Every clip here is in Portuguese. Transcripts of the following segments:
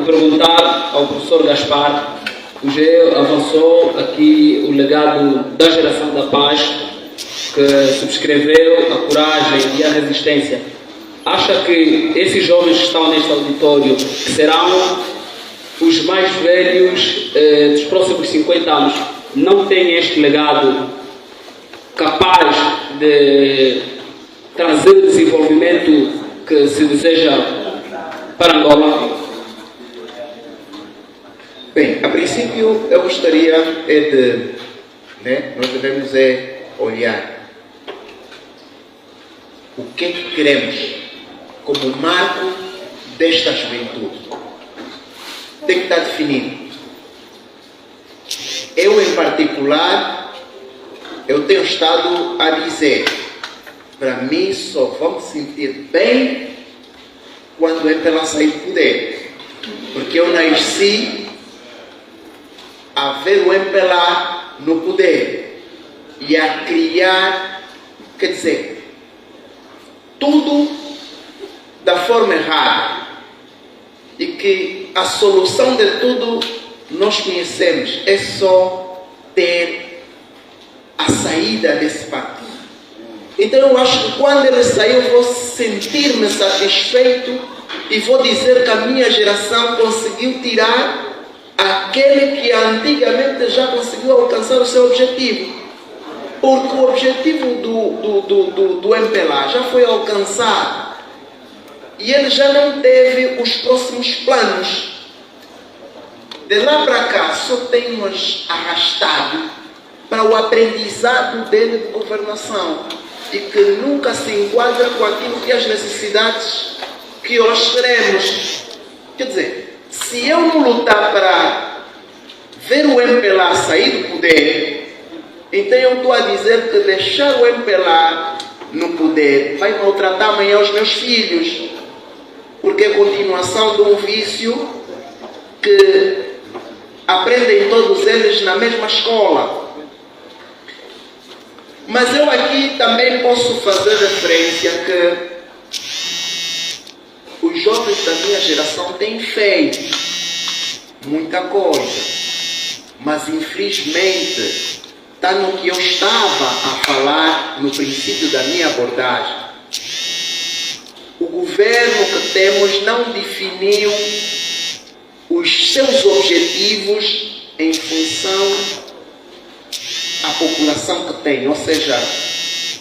perguntar ao professor Gaspar, o GE avançou aqui o legado da geração da paz, que subscreveu a coragem e a resistência. Acha que esses jovens que estão neste auditório que serão os mais velhos dos próximos 50 anos não têm este legado capaz de trazer o desenvolvimento que se deseja para Angola? Bem, a princípio eu gostaria nós devemos olhar o que é que queremos como marco desta juventude. Tem que estar definido. Eu, em particular, eu tenho estado a dizer, para mim só vão me sentir bem quando o MPLA sair do poder. Porque eu nasci a ver o MPLA no poder e a criar, quer dizer, tudo da forma errada. E que a solução de tudo nós conhecemos, é só ter a saída desse partido. Então eu acho que quando ele sair eu vou sentir-me satisfeito e vou dizer que a minha geração conseguiu tirar aquele que antigamente já conseguiu alcançar o seu objetivo. Porque o objetivo do MPLA já foi alcançado e ele já não teve os próximos planos. De lá para cá só tem-nos arrastado para o aprendizado dele de governação e que nunca se enquadra com aquilo que as necessidades que hoje teremos. Quer dizer, se eu não lutar para ver o MPLA sair do poder, então eu estou a dizer que deixar o MPLA no poder vai maltratar amanhã os meus filhos, porque é a continuação de um vício que aprendem todos eles na mesma escola. Mas eu aqui também posso fazer referência que os jovens da minha geração têm feito muita coisa, mas infelizmente está no que eu estava a falar no princípio da minha abordagem. O governo que temos não definiu os seus objetivos em função à população que tem, ou seja,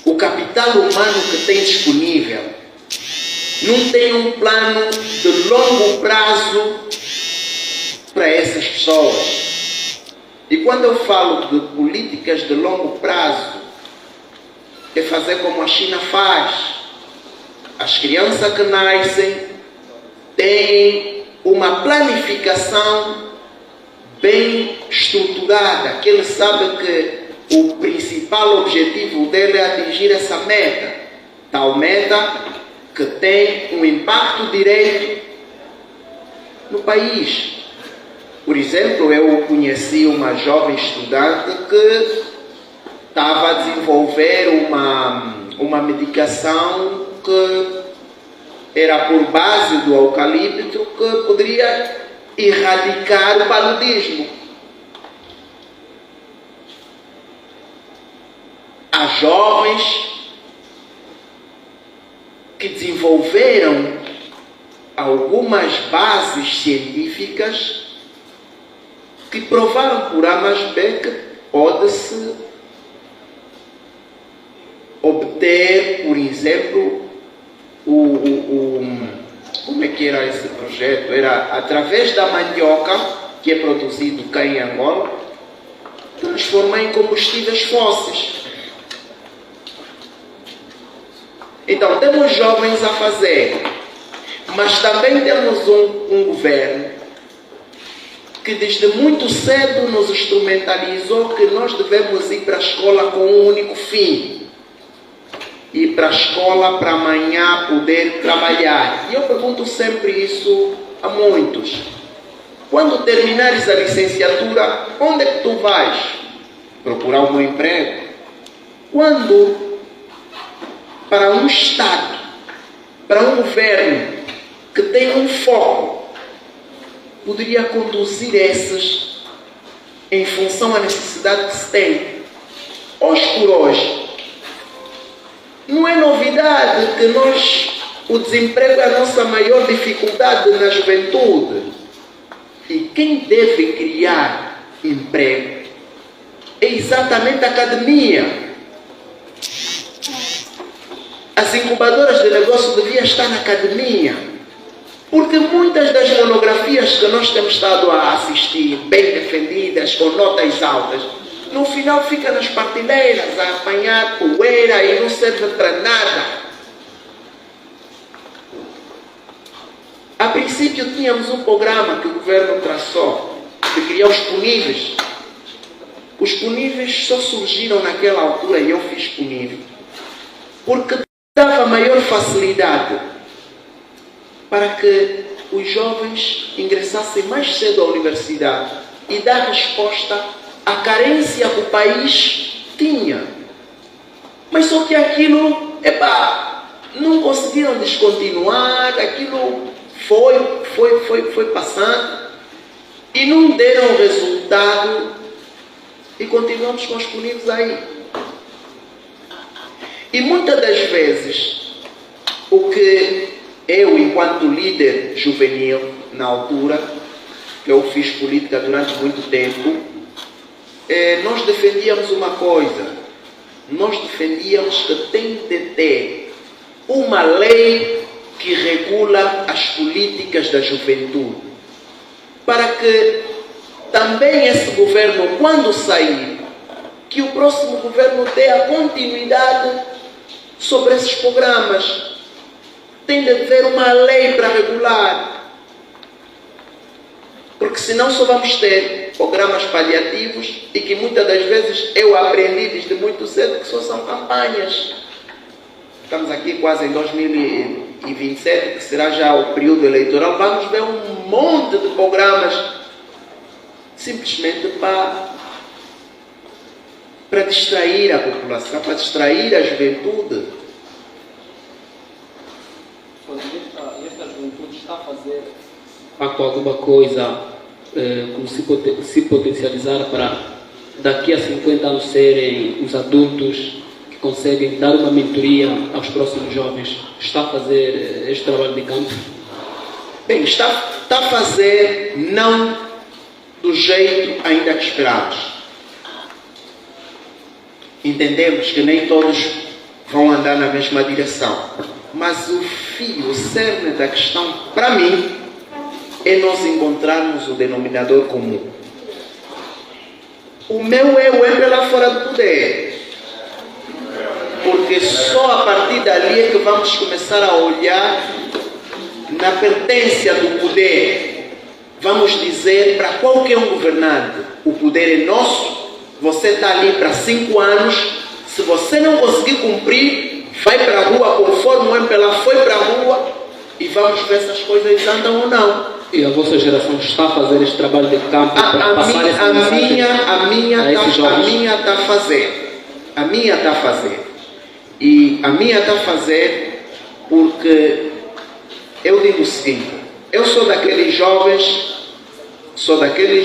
o capital humano que tem disponível. Não tem um plano de longo prazo para essas pessoas. E quando eu falo de políticas de longo prazo, é fazer como a China faz. As crianças que nascem têm uma planificação bem estruturada, que ele sabe que o principal objetivo dele é atingir essa meta. Tal meta que tem um impacto direto no país. Por exemplo, eu conheci uma jovem estudante que estava a desenvolver uma medicação que era por base do eucalipto que poderia erradicar o paludismo. Há jovens que desenvolveram algumas bases científicas que provaram por A mais B que pode-se obter, por exemplo, como é que era esse projeto? Era através da mandioca, que é produzido cá em Angola, transformar em combustíveis fósseis. Então, temos jovens a fazer, mas também temos um governo que desde muito cedo nos instrumentalizou que nós devemos ir para a escola com um único fim. Ir para a escola para amanhã poder trabalhar. E eu pergunto sempre isso a muitos. Quando terminares a licenciatura, onde é que tu vais? Procurar um bom emprego? Quando para um Estado, para um governo que tem um foco poderia conduzir esses em função à necessidade que se tem. Hoje por hoje, não é novidade que o desemprego é a nossa maior dificuldade na juventude. E quem deve criar emprego é exatamente a academia. As incubadoras de negócio deviam estar na academia. Porque muitas das monografias que nós temos estado a assistir, bem defendidas, com notas altas, no final fica nas prateleiras a apanhar poeira e não serve para nada. A princípio tínhamos um programa que o governo traçou, de criar os puníveis. Os puníveis só surgiram naquela altura, e eu fiz punível, porque dava maior facilidade para que os jovens ingressassem mais cedo à universidade e dar resposta à carência que o país tinha. Mas só que aquilo, não conseguiram descontinuar, aquilo foi passando e não deram resultado e continuamos com os puníveis aí. E muitas das vezes, o que eu, enquanto líder juvenil, na altura, que eu fiz política durante muito tempo, nós defendíamos uma coisa. Nós defendíamos que tem de ter uma lei que regula as políticas da juventude, para que também esse governo, quando sair, que o próximo governo dê a continuidade sobre esses programas. Tem de haver uma lei para regular, porque senão só vamos ter programas paliativos e que muitas das vezes eu aprendi desde muito cedo que só são campanhas. Estamos aqui quase em 2027, que será já o período eleitoral. Vamos ver um monte de programas simplesmente para distrair a população, para distrair a juventude. Esta juventude está a fazer alguma coisa se potencializar para daqui a 50 anos serem os adultos que conseguem dar uma mentoria aos próximos jovens? Está a fazer este trabalho de campo? Bem, está a fazer, não do jeito ainda que esperamos. Entendemos que nem todos vão andar na mesma direção. Mas o fio, o cerne da questão, para mim, é nós encontrarmos o denominador comum. O meu eu é lá fora do poder. Porque só a partir dali é que vamos começar a olhar na pertença do poder. Vamos dizer para qualquer um governante: o poder é nosso, você está ali para 5 anos, se você não conseguir cumprir, vai para a rua, conforme o MPLA foi para a rua, e vamos ver se as coisas andam ou não. E a vossa geração está a fazer este trabalho de campo para passar essa mensagem a minha está a fazer. A minha está a fazer. E a minha está a fazer porque eu digo o seguinte: eu sou daqueles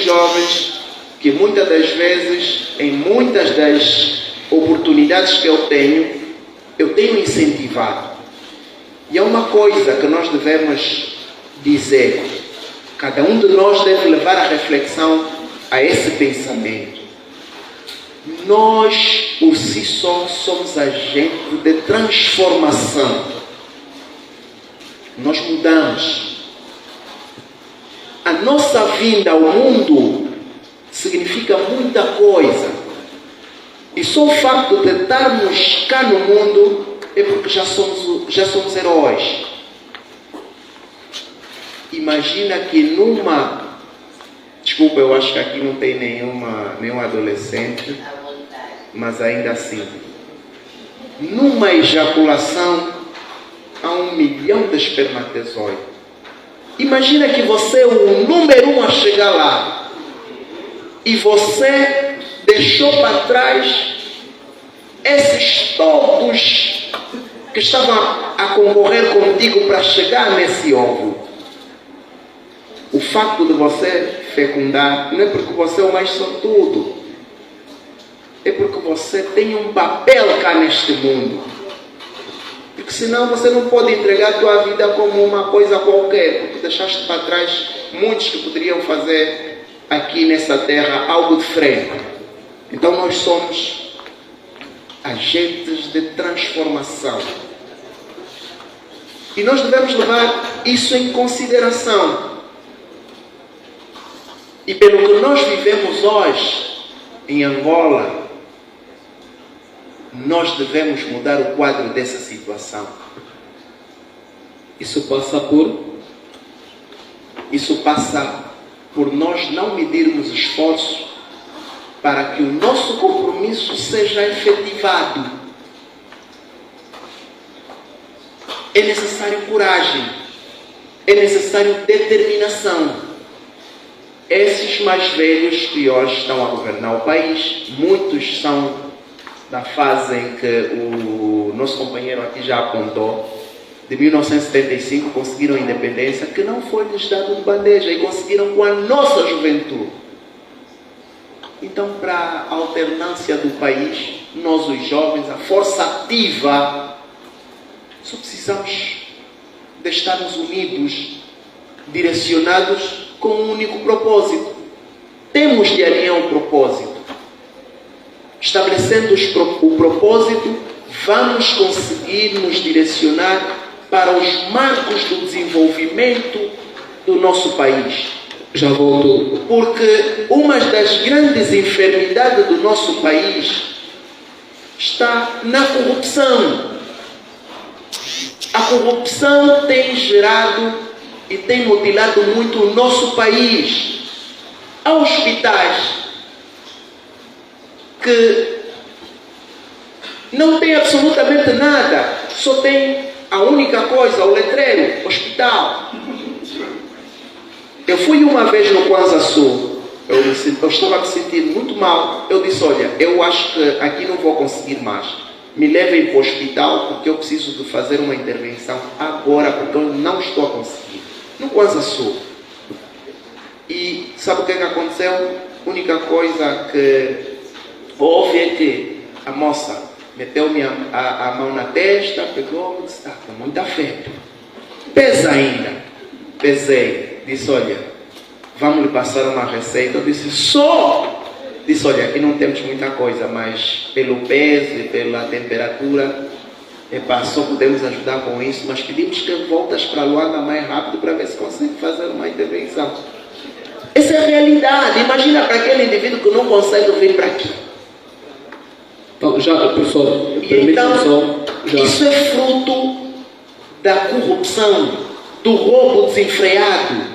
jovens que muitas das vezes, em muitas das oportunidades que eu tenho incentivado. E é uma coisa que nós devemos dizer. Cada um de nós deve levar a reflexão a esse pensamento. Nós, por si só, somos agentes de transformação. Nós mudamos. A nossa vinda ao mundo significa muita coisa. E só o facto de estarmos cá no mundo é porque já somos heróis. Imagina que desculpa, eu acho que aqui não tem nenhum adolescente, mas ainda assim, numa ejaculação há 1 milhão de espermatozoides. Imagina que você é o número 1 a chegar lá e você deixou para trás esses todos que estavam a concorrer contigo para chegar nesse óvulo. o facto de você fecundar não é porque você é o mais sortudo. É porque você tem um papel cá neste mundo. Porque senão você não pode entregar a tua vida como uma coisa qualquer. Porque deixaste para trás muitos que poderiam fazer aqui nessa terra algo diferente. Então nós somos agentes de transformação. E nós devemos levar isso em consideração. E pelo que nós vivemos hoje em Angola, nós devemos mudar o quadro dessa situação. Isso passa por nós não medirmos esforço para que o nosso compromisso seja efetivado. É necessário coragem, é necessário determinação. Esses mais velhos que hoje estão a governar o país, muitos são da fase em que o nosso companheiro aqui já apontou, de 1975 conseguiram a independência, que não foi lhes dado de bandeja, e conseguiram com a nossa juventude. Então, para a alternância do país, nós os jovens, a força ativa, só precisamos de estarmos unidos, direcionados com um único propósito. Temos de alinhar o propósito. Estabelecendo o propósito, vamos conseguir nos direcionar para os marcos do desenvolvimento do nosso país. Já volto. Porque uma das grandes enfermidades do nosso país está na corrupção. A corrupção tem gerado e tem mutilado muito o nosso país. Há hospitais que não tem absolutamente nada, só tem a única coisa, o letreiro, hospital. Eu fui uma vez no Kwanza Sul, eu estava me sentindo muito mal. Eu disse, olha, eu acho que aqui não vou conseguir mais. Me levem para o hospital porque eu preciso de fazer uma intervenção agora, porque eu não estou a conseguir. No Kwanza Sul. E sabe o que aconteceu? A única coisa que houve é que a moça meteu-me a mão na testa, pegou e disse, está com muito afeto. Pesa ainda. Pesei. Disse, olha, vamos lhe passar uma receita. Eu disse, só? Disse, olha, aqui não temos muita coisa, mas pelo peso e pela temperatura, só podemos ajudar com isso, mas pedimos que voltas para Luanda mais rápido para ver se consegue fazer uma intervenção. Essa é a realidade. Imagina para aquele indivíduo que não consegue vir para aqui. Então, já, professor, então, isso é fruto da corrupção, do roubo desenfreado.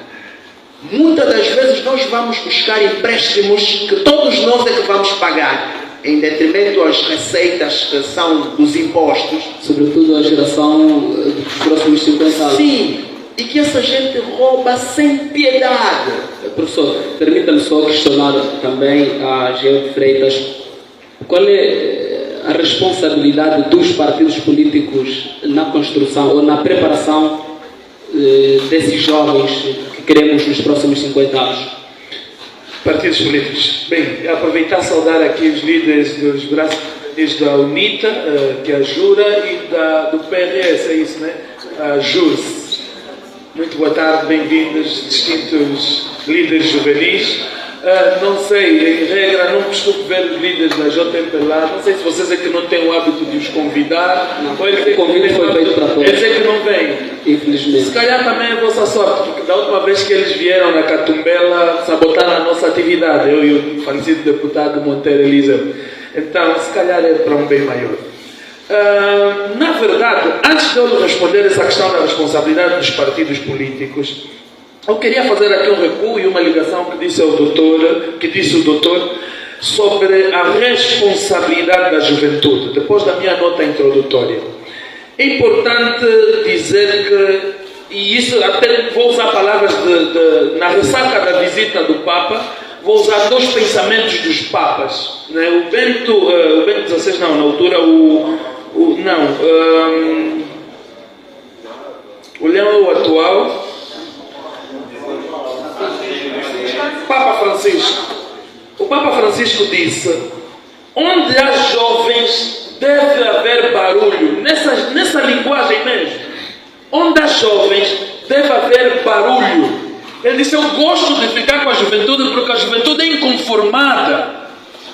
Muitas das vezes nós vamos buscar empréstimos que todos nós é que vamos pagar, em detrimento às receitas que são dos impostos. Sobretudo a geração dos próximos 50 anos. Sim, e que essa gente rouba sem piedade. Professor, permita-me só questionar também a Geo Freitas. Qual é a responsabilidade dos partidos políticos na construção ou na preparação desses jovens que queremos nos próximos 50 anos? Partidos políticos. Bem, aproveitar e saudar aqui os líderes dos braços da UNITA, que é a Jura, e do PRS, é isso, né? A JUS. Muito boa tarde, bem-vindos, distintos líderes juvenis. Não sei, em regra, não costumo ver os líderes da JMP lá. Não sei se vocês é que não têm o hábito de os convidar. Não, o convite foi feito para todos. Eles é que não vêm. Infelizmente. Se calhar também é a vossa sorte, porque da última vez que eles vieram na Catumbela, sabotaram a nossa atividade, eu e o falecido deputado Monteiro Elisa. Então, se calhar é para um bem maior. Na verdade, antes de eu responder essa questão da responsabilidade dos partidos políticos, eu queria fazer aqui um recuo e uma ligação que disse o doutor sobre a responsabilidade da juventude, depois da minha nota introdutória. É importante dizer que, e isso até vou usar palavras na ressaca da visita do Papa, vou usar dois pensamentos dos Papas. Né? O Bento XVI, não, na altura, o Leão é o atual. Papa Francisco. O Papa Francisco disse: onde há jovens deve haver barulho. Nessa linguagem mesmo. Onde há jovens deve haver barulho. Ele disse: eu gosto de ficar com a juventude porque a juventude é inconformada.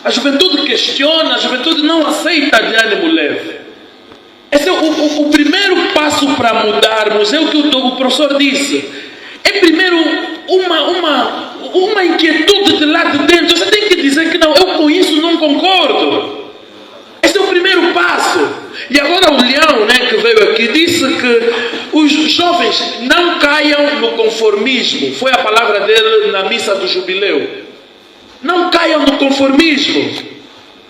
A juventude questiona, a juventude não aceita de ânimo leve. Esse é o primeiro passo para mudarmos. É o que o professor disse. É primeiro uma inquietude de lá de dentro. Você tem que dizer que não, eu com isso não concordo. Esse é o primeiro passo. E agora o Leão, né, que veio aqui, disse que os jovens não caiam no conformismo. Foi a palavra dele na missa do jubileu. Não caiam no conformismo.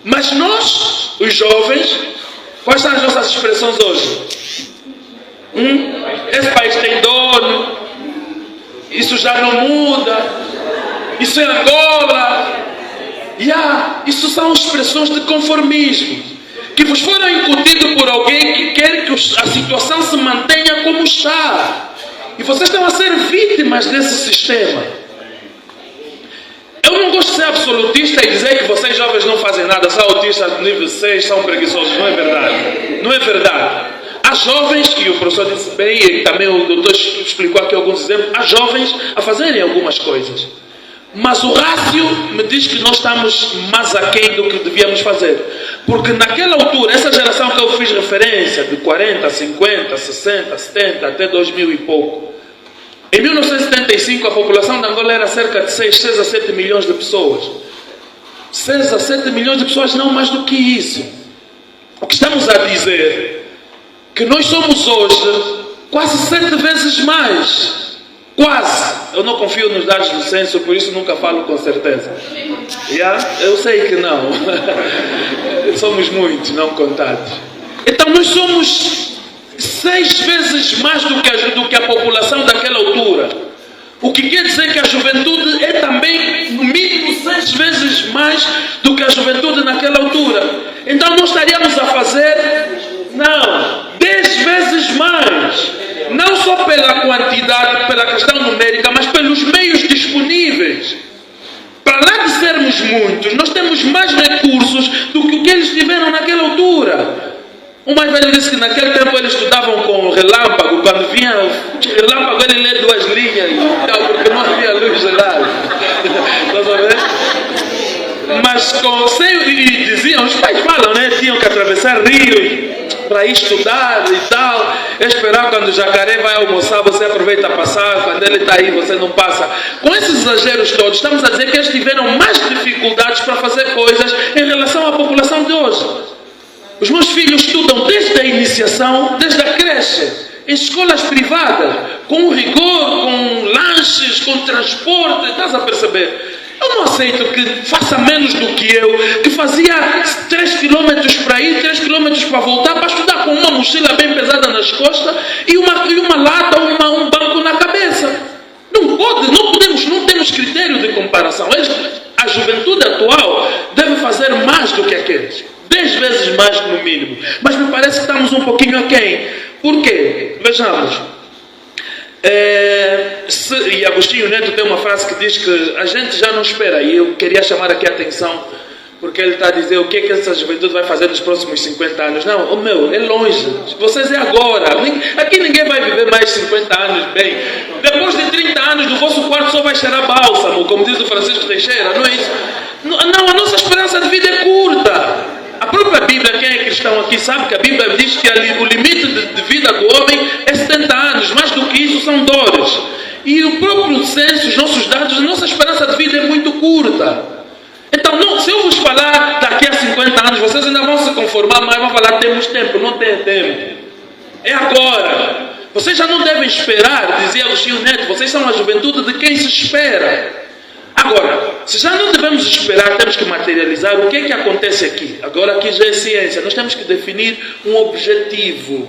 Mas nós, os jovens, quais são as nossas expressões hoje? Esse país tem dono. Isso já não muda. Isso é Angola. Isso são expressões de conformismo que vos foram incutidos por alguém que quer que a situação se mantenha como está. E vocês estão a ser vítimas desse sistema. Eu não gosto de ser absolutista e dizer que vocês jovens não fazem nada, são autistas de nível 6, são preguiçosos. Não é verdade. Não é verdade. Há jovens, e o professor disse bem, e também o doutor explicou aqui alguns exemplos, há jovens a fazerem algumas coisas. Mas o rácio me diz que nós estamos mais aquém do que devíamos fazer. Porque naquela altura, essa geração que eu fiz referência, de 40, 50, 60, 70, até 2000 e pouco, em 1975 a população de Angola era cerca de 6 a 7 milhões de pessoas. 6 a 7 milhões de pessoas, não mais do que isso. O que estamos a dizer que nós somos hoje quase 7 vezes mais. Quase. Eu não confio nos dados do censo, por isso nunca falo com certeza. Eu sei que não. Somos muitos, não contados. Então nós somos 6 vezes mais do que a população daquela altura. O que quer dizer que a juventude é também, no mínimo, 6 vezes mais do que a juventude naquela altura. Então nós estaríamos a fazer, 10 vezes mais. Não só pela quantidade, pela questão numérica, mas pelos meios disponíveis. Para lá de sermos muitos, nós temos mais recursos do que o que eles tiveram naquela altura. O mais velho disse que naquele tempo eles estudavam com relâmpago. Quando vinha o relâmpago, ele lê 2 linhas porque não havia luz geral. Estás a ver? Mas diziam, os pais falam, né? Tinham que atravessar rios para ir estudar e tal. Esperar quando o jacaré vai almoçar, você aproveita a passar. Quando ele está aí, você não passa. Com esses exageros todos, estamos a dizer que eles tiveram mais dificuldades para fazer coisas em relação à população de hoje. Os meus filhos estudam desde a iniciação, desde a creche, em escolas privadas, com rigor, com lanches, com transporte. Estás a perceber? Eu não aceito que faça menos do que eu, que fazia 3 quilômetros para ir, 3 quilômetros para voltar, para estudar com uma mochila bem pesada nas costas e uma lata, um banco na cabeça. Não temos critério de comparação. A juventude atual deve fazer mais do que aqueles. 10 vezes mais no mínimo. Mas me parece que estamos um pouquinho aquém. Por quê? Vejamos. E Agostinho Neto tem uma frase que diz que a gente já não espera, e eu queria chamar aqui a atenção, porque ele está a dizer o que é que essa juventude vai fazer nos próximos 50 anos. Não, é longe, vocês é agora. Aqui ninguém vai viver mais 50 anos bem. Depois de 30 anos do vosso quarto só vai cheirar bálsamo, como diz o Francisco Teixeira. Não é isso? Não, a nossa esperança de vida é curta. A própria Bíblia, quem é cristão aqui sabe que a Bíblia diz que o limite de vida do homem é 70 anos. Mais do que isso são dores. E o próprio censo, os nossos dados, a nossa esperança de vida é muito curta. Então, se eu vos falar daqui a 50 anos, vocês ainda vão se conformar, mas vão falar, temos tempo. Não tem tempo. É agora. Vocês já não devem esperar, dizia Agostinho Neto, vocês são a juventude de quem se espera. Agora, se já não devemos esperar, temos que materializar. O que é que acontece aqui? Agora aqui já é ciência. Nós temos que definir um objetivo.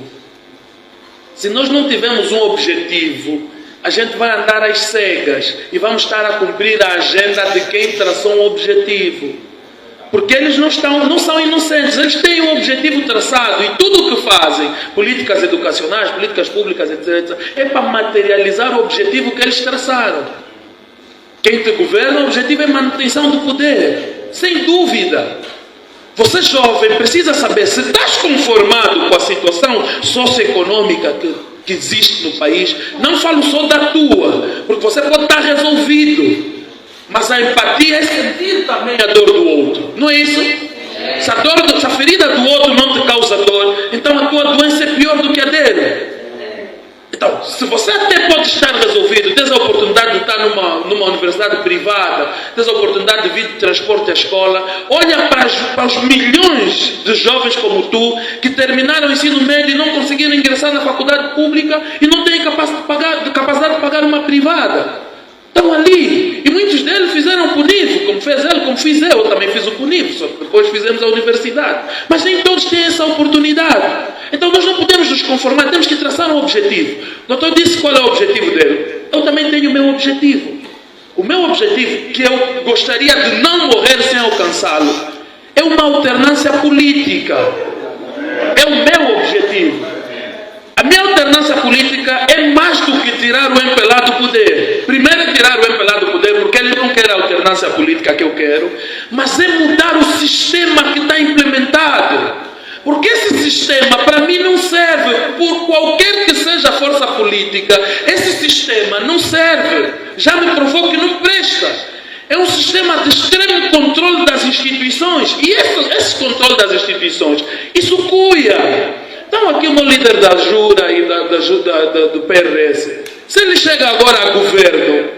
Se nós não tivermos um objetivo, a gente vai andar às cegas e vamos estar a cumprir a agenda de quem traçou um objetivo. Porque eles não são inocentes, eles têm um objetivo traçado e tudo o que fazem, políticas educacionais, políticas públicas, etc., é para materializar o objetivo que eles traçaram. quem te governa, o objetivo é manutenção do poder. Sem dúvida. Você jovem precisa saber se estás conformado com a situação socioeconômica que existe no país. Não falo só da tua, porque você pode estar resolvido. Mas a empatia é sentir também a dor do outro. Não é isso? Se a ferida do outro não te causa dor, então a tua doença é pior do que a dele. Então, se você até pode estar resolvido, tens a oportunidade de estar numa universidade privada, tens a oportunidade de vir de transporte à escola, olha para os milhões de jovens como tu, que terminaram o ensino médio e não conseguiram ingressar na faculdade pública e não têm capacidade de pagar uma privada. Estão ali. E muitos deles fizeram o PUNIF, como fez ele, como fiz eu também fiz o PUNIF, só que depois fizemos a universidade. Mas nem todos têm essa oportunidade. Então nós não podemos nos conformar, temos que traçar um objetivo. O doutor disse qual é o objetivo dele. Eu também tenho o meu objetivo. O meu objetivo, que eu gostaria de não morrer sem alcançá-lo, é uma alternância política. É o meu objetivo. A minha alternância política é mais do que tirar o MPLA do poder. Primeiro é tirar o MPLA do poder, porque ele não quer a alternância política que eu quero, mas é mudar o sistema que está implementado. Porque esse sistema, para mim, não serve. Por qualquer que seja a força política, esse sistema não serve. Já me provou que não presta. É um sistema de extremo controle das instituições. E esse controle das instituições, isso cuia. Então aqui o meu líder da Jura e do PRS, se ele chega agora a governo,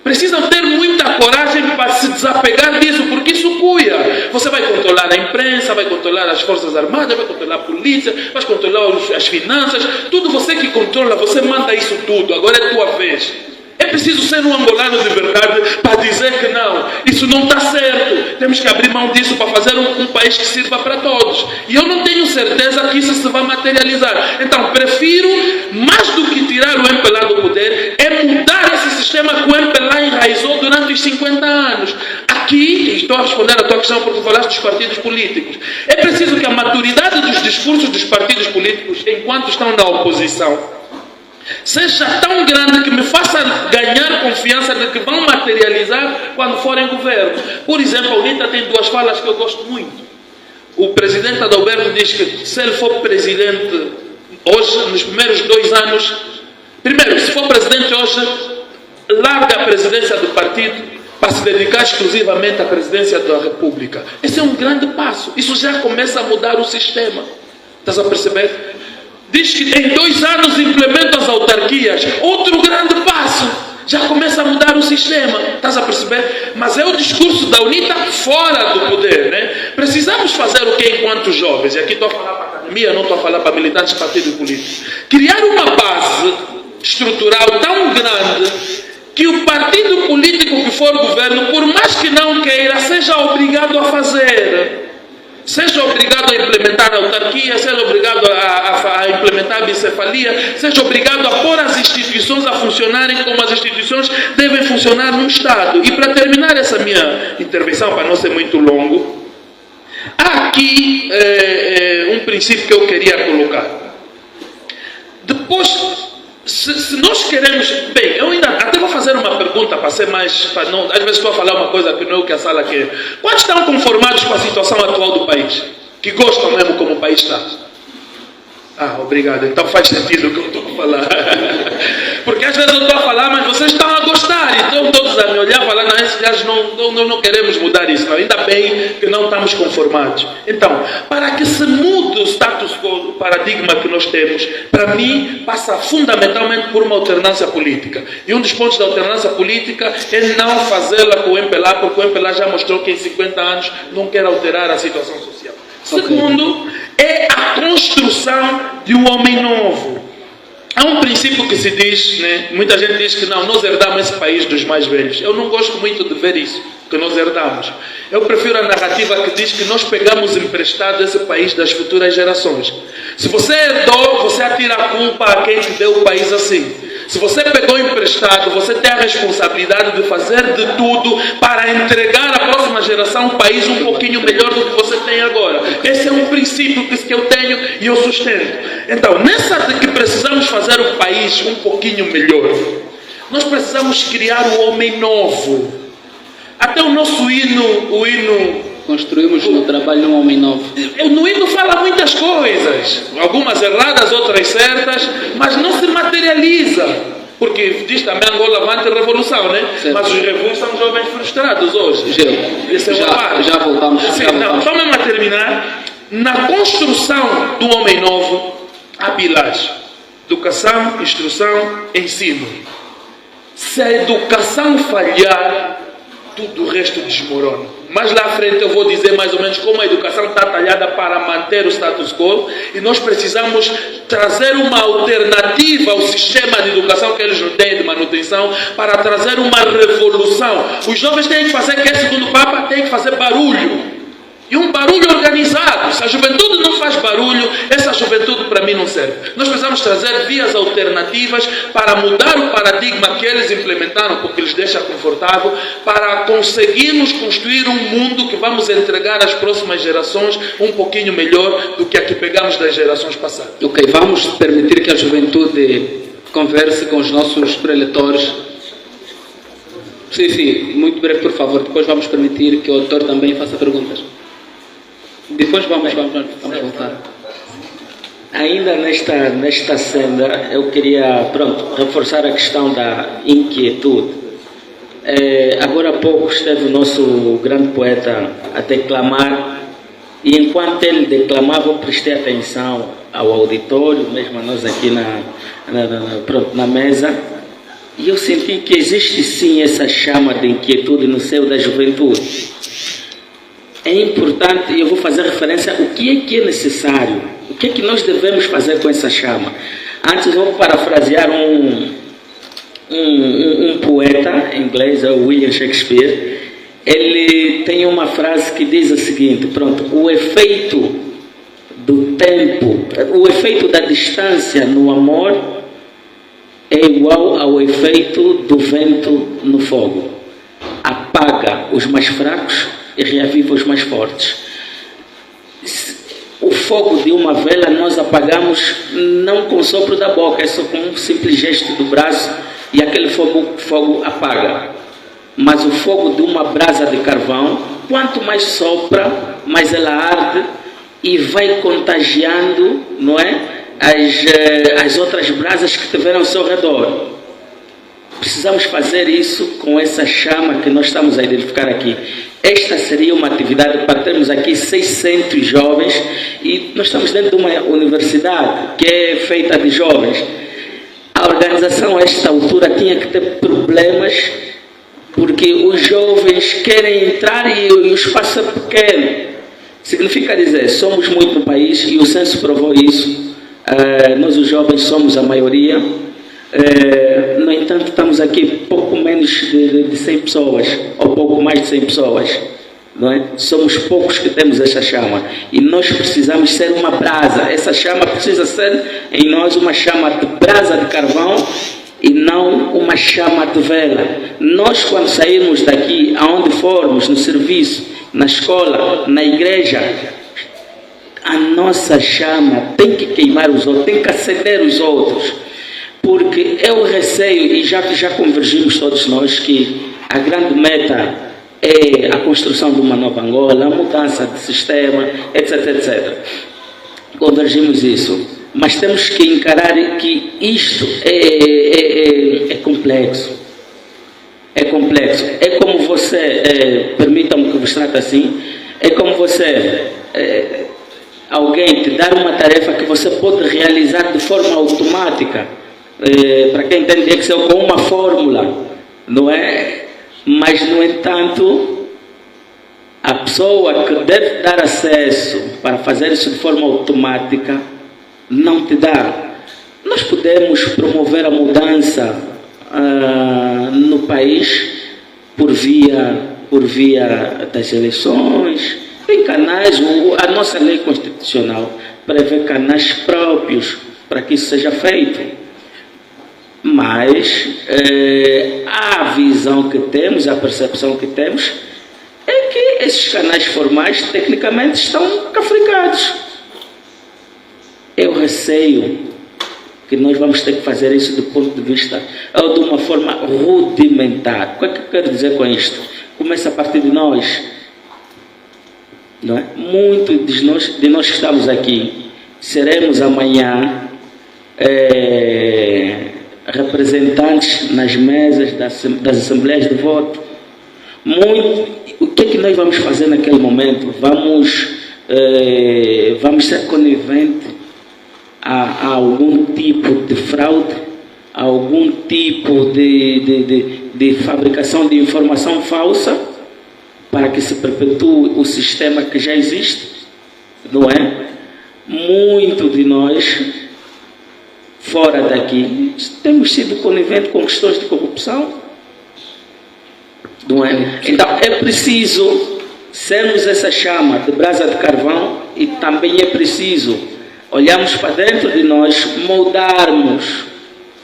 precisam ter muita coragem para se desapegar disso, porque isso cuia. Você vai controlar a imprensa, vai controlar as forças armadas, vai controlar a polícia, vai controlar as finanças, tudo você que controla, você manda isso tudo, agora é tua vez. É preciso ser um angolano de verdade para dizer que não, isso não está certo. Temos que abrir mão disso para fazer um país que sirva para todos. E eu não tenho certeza que isso se vai materializar. Então, prefiro, mais do que tirar o MPLA do poder, é mudar esse sistema que o MPLA enraizou durante os 50 anos. Aqui, estou a responder a tua questão porque falaste dos partidos políticos. É preciso que a maturidade dos discursos dos partidos políticos, enquanto estão na oposição, seja tão grande que me faça ganhar confiança de que vão materializar quando forem governo. Por exemplo, a UNITA tem duas falas que eu gosto muito. O presidente Adalberto diz que se ele for presidente hoje, nos primeiros 2 anos, primeiro, se for presidente hoje, larga a presidência do partido para se dedicar exclusivamente à presidência da República. Esse é um grande passo. Isso já começa a mudar o sistema. Estás a perceber? Diz que em 2 anos implementa as autarquias. Outro grande passo. Já começa a mudar o sistema. Estás a perceber? Mas é o discurso da UNITA fora do poder, né? Precisamos fazer o que enquanto jovens? E aqui estou a falar para a academia, não estou a falar para militantes de partidos políticos. Criar uma base estrutural tão grande que o partido político que for governo, por mais que não queira, seja obrigado a fazer. Seja obrigado a implementar a autarquia, seja obrigado a implementar a bicefalia, seja obrigado a pôr as instituições a funcionarem como as instituições devem funcionar no Estado. E para terminar essa minha intervenção, para não ser muito longo, há aqui um princípio que eu queria colocar. Depois, se nós queremos... Bem, eu ainda até vou fazer uma pergunta para ser mais... Para não, às vezes estou a falar uma coisa que não é o que a sala quer. Quantos estão conformados com a situação atual do país? Que gostam mesmo como o país está? Ah, obrigado. Então faz sentido o que eu estou a falar. Porque às vezes eu estou a falar, mas vocês estão a gostar. Então todos a me olhar e falar, não, esses gajos não queremos mudar isso. Não. Ainda bem que não estamos conformados. Então, para que se mude o status quo, o paradigma que nós temos, para mim, passa fundamentalmente por uma alternância política. E um dos pontos da alternância política é não fazê-la com o MPLA, porque o MPLA já mostrou que em 50 anos não quer alterar a situação social. Segundo, é a construção de um homem novo. Há um princípio que se diz, né? Muita gente diz que não, nós herdamos esse país dos mais velhos. Eu não gosto muito de ver isso, que nós herdamos. Eu prefiro a narrativa que diz que nós pegamos emprestado esse país das futuras gerações. Se você herdou, você atira a culpa a quem te deu o país assim. Se você pegou emprestado, você tem a responsabilidade de fazer de tudo para entregar à próxima geração um país um pouquinho melhor do que você tem agora. Esse é um princípio que eu tenho e eu sustento. Então, nessa de que precisamos fazer o país um pouquinho melhor, Nós precisamos criar o homem novo. Até o nosso hino Construímos no trabalho um homem novo. no hino fala muitas coisas, algumas erradas, outras certas, mas não se materializa. Porque diz também Angola avante a revolução, né? Certo. Mas os revolucionários são jovens frustrados hoje. Esse é Já voltamos. Sim, não, só mesmo a terminar. Na construção do homem novo, há pilares: educação, instrução, ensino. Se a educação falhar, tudo o resto desmorona. Mais lá à frente eu vou dizer mais ou menos como a educação está talhada para manter o status quo, e nós precisamos trazer uma alternativa ao sistema de educação que eles não têm de manutenção, para trazer uma revolução. Os jovens têm que fazer, que é segundo o Papa, têm que fazer barulho. E um barulho organizado. Se a juventude não faz barulho, essa juventude para mim não serve. Nós precisamos trazer vias alternativas para mudar o paradigma que eles implementaram, porque lhes deixa confortável, para conseguirmos construir um mundo que vamos entregar às próximas gerações um pouquinho melhor do que a que pegamos das gerações passadas. Ok, vamos permitir que a juventude converse com os nossos preletores. Sim, muito breve, por favor. Depois vamos permitir que o autor também faça perguntas. Depois vamos voltar. Ainda nesta senda, eu queria reforçar a questão da inquietude. Agora há pouco esteve o nosso grande poeta a declamar, e enquanto ele declamava, eu prestei atenção ao auditório, mesmo a nós aqui na mesa, e eu senti que existe sim essa chama de inquietude no seio da juventude. É importante, e eu vou fazer referência ao que é necessário, o que é que nós devemos fazer com essa chama. Antes vou parafrasear um poeta inglês, William Shakespeare. Ele tem uma frase que diz o seguinte: o efeito do tempo, o efeito da distância no amor é igual ao efeito do vento no fogo. Apaga os mais fracos e reaviva os mais fortes. O fogo de uma vela nós apagamos não com o sopro da boca, é só com um simples gesto do braço e aquele fogo apaga. Mas o fogo de uma brasa de carvão, quanto mais sopra, mais ela arde e vai contagiando, não é, as outras brasas que tiveram ao seu redor. Precisamos fazer isso com essa chama que nós estamos a identificar aqui. Esta seria uma atividade para termos aqui 600 jovens, e nós estamos dentro de uma universidade que é feita de jovens. A organização a esta altura tinha que ter problemas, porque os jovens querem entrar e o espaço é pequeno. Significa dizer, somos muito no país e o censo provou isso. Nós os jovens somos a maioria. No entanto, estamos aqui pouco menos de 100 pessoas, ou pouco mais de 100 pessoas, não é? Somos poucos que temos essa chama, e nós precisamos ser uma brasa. Essa chama precisa ser em nós uma chama de brasa de carvão e não uma chama de vela. Nós, quando sairmos daqui, aonde formos, no serviço, na escola, na igreja, a nossa chama tem que queimar os outros, tem que acender os outros. Porque eu receio, e já convergimos todos nós, que a grande meta é a construção de uma nova Angola, a mudança de sistema, etc, etc. Convergimos isso. Mas temos que encarar que isto é complexo. É complexo. É como você, permitam-me que vos trate assim, é como você, alguém te dar uma tarefa que você pode realizar de forma automática. Para quem entende, tem que ser com uma fórmula, não é? Mas, no entanto, a pessoa que deve dar acesso para fazer isso de forma automática não te dá. Nós podemos promover a mudança no país por via das eleições. Tem canais, a nossa lei constitucional prevê canais próprios para que isso seja feito. Mas a visão que temos, a percepção que temos, é que esses canais formais, tecnicamente, estão cafricados. Eu receio que nós vamos ter que fazer isso do ponto de vista, ou de uma forma rudimentar. O que é que eu quero dizer com isto? Começa a partir de nós, não é? Muitos de nós que estamos aqui, seremos amanhã representantes nas mesas das assembleias de voto. O que é que nós vamos fazer naquele momento? Vamos ser coniventes a algum tipo de fraude, a algum tipo de fabricação de informação falsa para que se perpetue o sistema que já existe, não é? Muito de nós, fora daqui, temos sido coniventes com questões de corrupção, não é? Então é preciso sermos essa chama de brasa de carvão e também é preciso olharmos para dentro de nós, moldarmos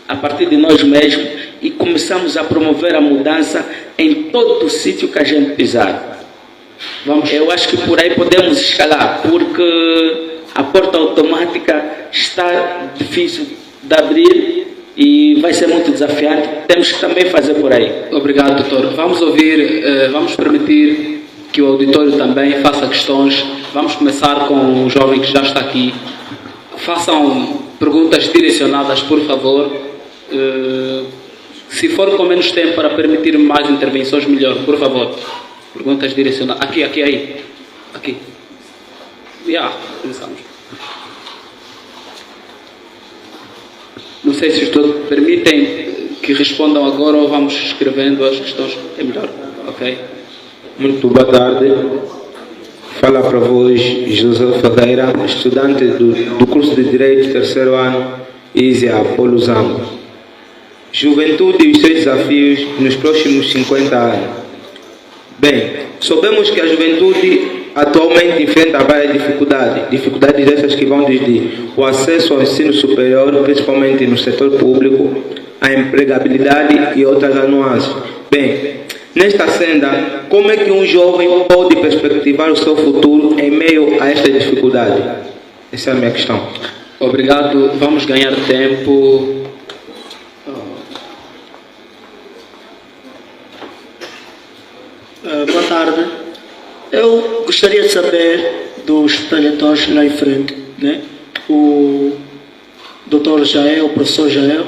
a partir de nós mesmos e começamos a promover a mudança em todo o sítio que a gente pisar. Eu acho que por aí podemos escalar, porque a porta automática está difícil de abrir e vai ser muito desafiante. Temos que também fazer por aí. Obrigado, doutor. Vamos ouvir, vamos permitir que o auditório também faça questões. Vamos começar com o jovem que já está aqui. Façam perguntas direcionadas, por favor. Se for com menos tempo para permitir mais intervenções, melhor, por favor. Perguntas direcionadas. Aqui, aí. Aqui. Começamos. Não sei se os todos permitem que respondam agora ou vamos escrevendo as questões. É melhor, ok? Muito boa tarde. Fala para vós José Ferreira, estudante do curso de Direito, terceiro ano, ISEA, Polo Zambo. Juventude e os seus desafios nos próximos 50 anos. Bem, sabemos que a juventude atualmente enfrenta várias dificuldades essas que vão desde o acesso ao ensino superior, principalmente no setor público, a empregabilidade e outras nuances. Bem, nesta senda, como é que um jovem pode perspectivar o seu futuro em meio a esta dificuldade? Essa é a minha questão. Obrigado. Vamos ganhar tempo. Boa tarde. Eu gostaria de saber dos preletores lá em frente, né? O Dr. Jael, o professor Jael,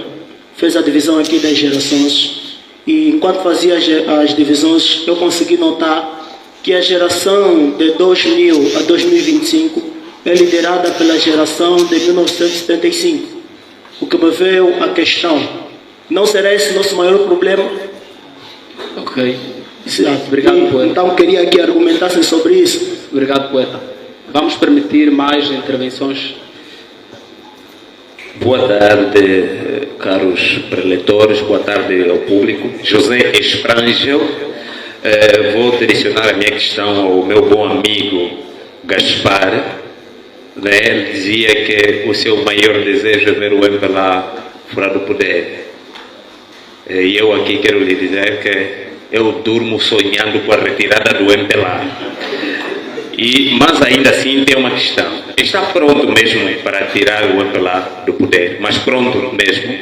fez a divisão aqui das gerações e enquanto fazia as divisões eu consegui notar que a geração de 2000 a 2025 é liderada pela geração de 1975. O que me veio a questão, não será esse nosso maior problema? Ok. Obrigado, poeta. Então queria que argumentassem sobre isso. Obrigado, poeta. Vamos permitir mais intervenções. Boa tarde, caros preletores, boa tarde ao público. José Esprangel, vou direcionar a minha questão ao meu bom amigo Gaspar. Ele dizia que o seu maior desejo é ver o MPLA fora do poder. E eu aqui quero lhe dizer que eu durmo sonhando com a retirada do MPLA. Mas ainda assim tem uma questão. Está pronto mesmo para tirar o MPLA do poder, mas pronto mesmo.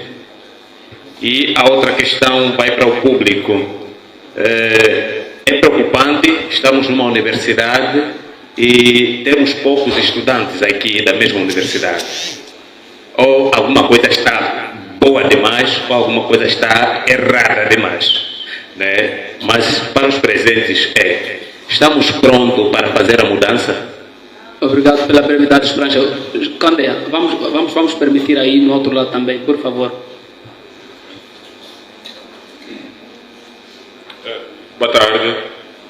E a outra questão vai para o público. É preocupante, estamos numa universidade e temos poucos estudantes aqui da mesma universidade. Ou alguma coisa está boa demais, ou alguma coisa está errada demais. Né? Mas para os presentes estamos prontos para fazer a mudança? Obrigado pela brevidade, Esprangel. Candeia, vamos permitir aí no outro lado também, por favor. Boa tarde,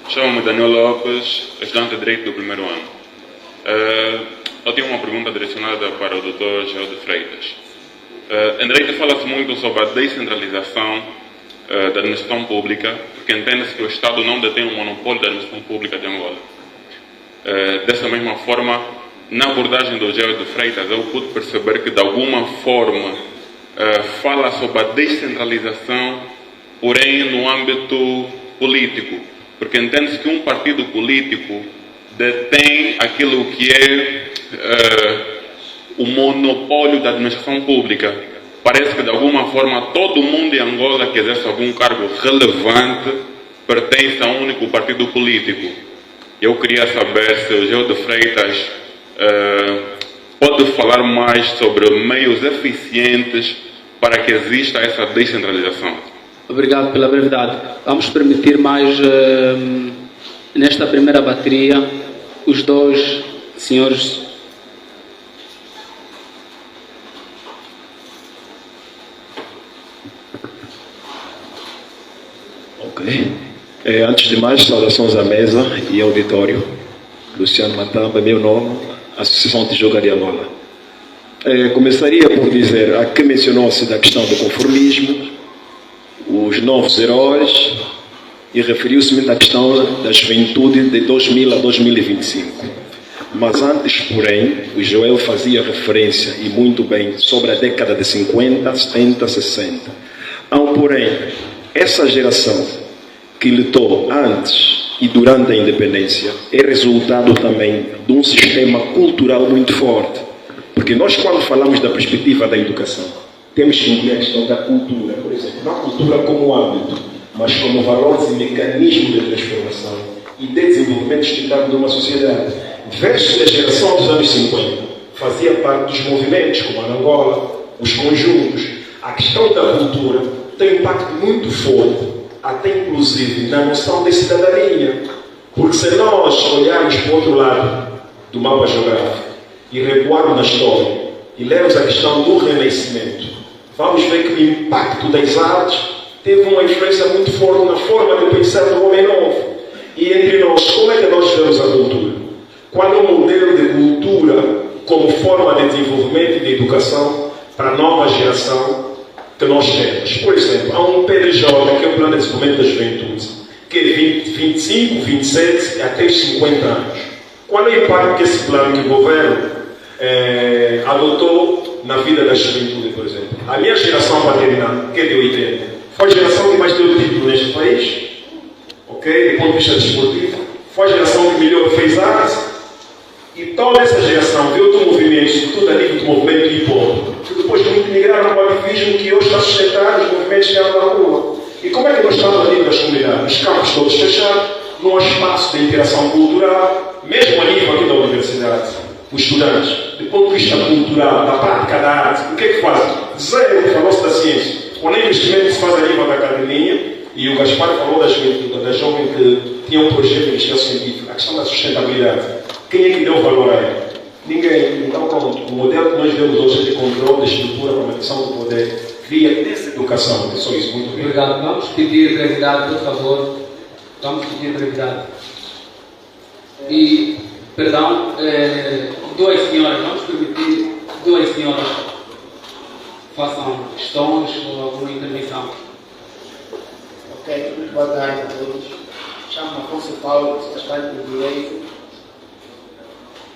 chamo-me Daniel Lopes, estudante de Direito do primeiro ano. Eu tenho uma pergunta direcionada para o Dr. Geo de Freitas. Em Direito fala-se muito sobre a descentralização da administração pública, porque entende-se que o Estado não detém o monopólio da administração pública de Angola. Dessa mesma forma, na abordagem do Geo de Freitas, eu pude perceber que de alguma forma fala sobre a descentralização, porém no âmbito político, porque entende-se que um partido político detém aquilo que é o monopólio da administração pública. parece que de alguma forma todo mundo em Angola que exerce algum cargo relevante pertence a um único partido político. Eu queria saber se o Geo de Freitas pode falar mais sobre meios eficientes para que exista essa descentralização. Obrigado pela brevidade. Vamos permitir mais, nesta primeira bateria, os dois senhores. Ok. Antes de mais, saudações à mesa e auditório. Luciano Matamba, meu nome, Associação Tijuca de Angola. Começaria por dizer, aqui mencionou-se da questão do conformismo, os novos heróis, e referiu-se muito à questão da juventude de 2000 a 2025. Mas antes, porém, o Joel fazia referência, e muito bem, sobre a década de 50, 70, 60. Há um porém, essa geração que lutou antes e durante a independência é resultado também de um sistema cultural muito forte. Porque nós, quando falamos da perspectiva da educação, temos que incluir a questão da cultura, por exemplo, não a cultura como hábito, mas como valores e mecanismo de transformação e de desenvolvimento estruturado de uma sociedade. Versus a geração dos anos 50, fazia parte dos movimentos, como a Angola, os conjuntos. A questão da cultura tem um impacto muito forte, até inclusive na noção de cidadania. Porque se nós olharmos para o outro lado do mapa geográfico e recuarmos na história e lermos a questão do Renascimento, vamos ver que o impacto das artes teve uma influência muito forte na forma de pensar do homem novo. E entre nós, como é que nós vemos a cultura? Qual é o modelo de cultura como forma de desenvolvimento e de educação para a nova geração que nós temos? Por exemplo, há um PDJ, que é o Plano de Desenvolvimento da Juventude, que é 25, 27 e até 50 anos. Qual é o impacto que esse plano que o governo adotou na vida da juventude, por exemplo? A minha geração paternal, que é de 80, foi a geração que mais deu título neste país, ok? Do ponto de vista desportivo, foi a geração que melhor fez arte, e toda essa geração viu outro movimento, sobretudo a nível do movimento hip-hop, que depois de muito migraram para o ativismo que hoje está a sustentar os movimentos que andam na rua. E como é que nós estamos a nível das comunidades? Os campos todos fechados, não há espaço de interação cultural, mesmo a nível aqui da universidade. Os estudantes, do ponto de vista cultural, da prática da arte, o que é que fazem? Zero, falou-se da ciência. Quando o investimento que se faz a nível da academia, e o Gaspar falou da jovem que tinha um projeto de investigação científica, a questão da sustentabilidade. Quem é que deu valor a ela? Ninguém. Então, pronto, o modelo que nós vemos hoje de controle, de estrutura, para a manutenção do poder, via deseducação. É só isso. Muito bem. Obrigado. Vamos pedir brevidade, por favor. Vamos pedir brevidade. E, perdão, duas senhoras, vamos permitir duas senhoras façam questões ou alguma intervenção. Ok, muito boa tarde a todos. Chamo-me Afonso Paulo, sou estudante de Direito.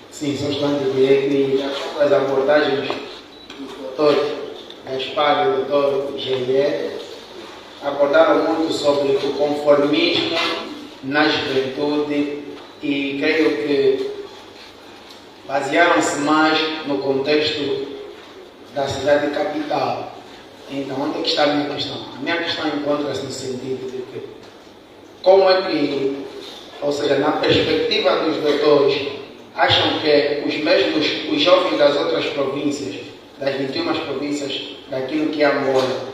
Sim, sou estudante de Direito e as abordagens do doutor Gaspar e do doutor Genier abordaram muito sobre o conformismo na juventude e creio que basearam-se mais no contexto da cidade capital. Então, onde é que está a minha questão? A minha questão encontra-se no sentido de que, como é que, ou seja, na perspectiva dos doutores, acham que os jovens das outras províncias, das 21 províncias, daquilo que é Angola,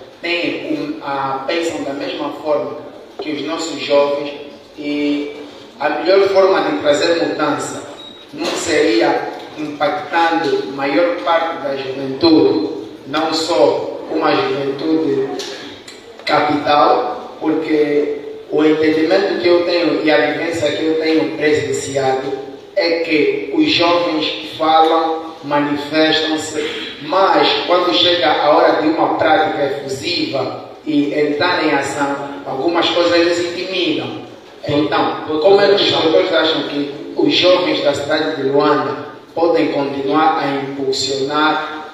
pensam da mesma forma que os nossos jovens, e a melhor forma de trazer mudança não seria impactando a maior parte da juventude, não só uma juventude capital, porque o entendimento que eu tenho e a vivência que eu tenho presenciado é que os jovens falam, manifestam-se, mas quando chega a hora de uma prática efusiva e entrar em ação, algumas coisas eles intimidam. Então, como é que os doutores acham que os jovens da cidade de Luanda podem continuar a impulsionar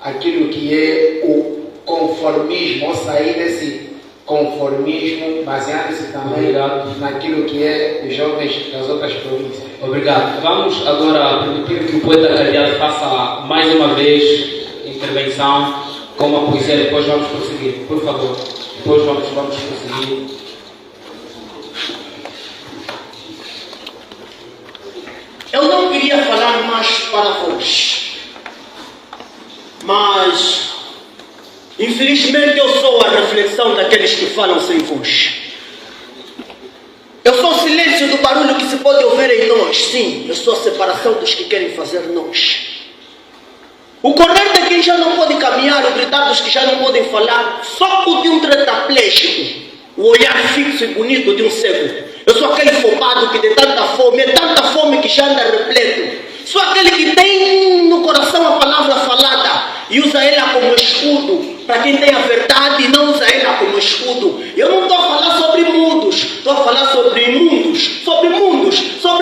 aquilo que é o conformismo, ou sair desse conformismo, baseando-se também naquilo que é os jovens das outras províncias? Obrigado. Vamos agora permitir que o poeta Cadeado faça mais uma vez intervenção com a poesia. Depois vamos prosseguir, por favor. Depois vamos prosseguir. Eu não queria falar mais para vós, mas infelizmente eu sou a reflexão daqueles que falam sem voz. Eu sou o silêncio do barulho que se pode ouvir em nós. Sim, eu sou a separação dos que querem fazer nós. O correr de quem já não pode caminhar, o gritar dos que já não podem falar, soco de um tetraplégico, o olhar fixo e bonito de um cego. Eu sou aquele fobado que de tanta fome, é tanta fome que já anda repleto. Sou aquele que tem no coração a palavra falada e usa ela como escudo. Para quem tem a verdade e não usa ela como escudo. Eu não estou a falar sobre mundos, estou a falar sobre imundos, sobre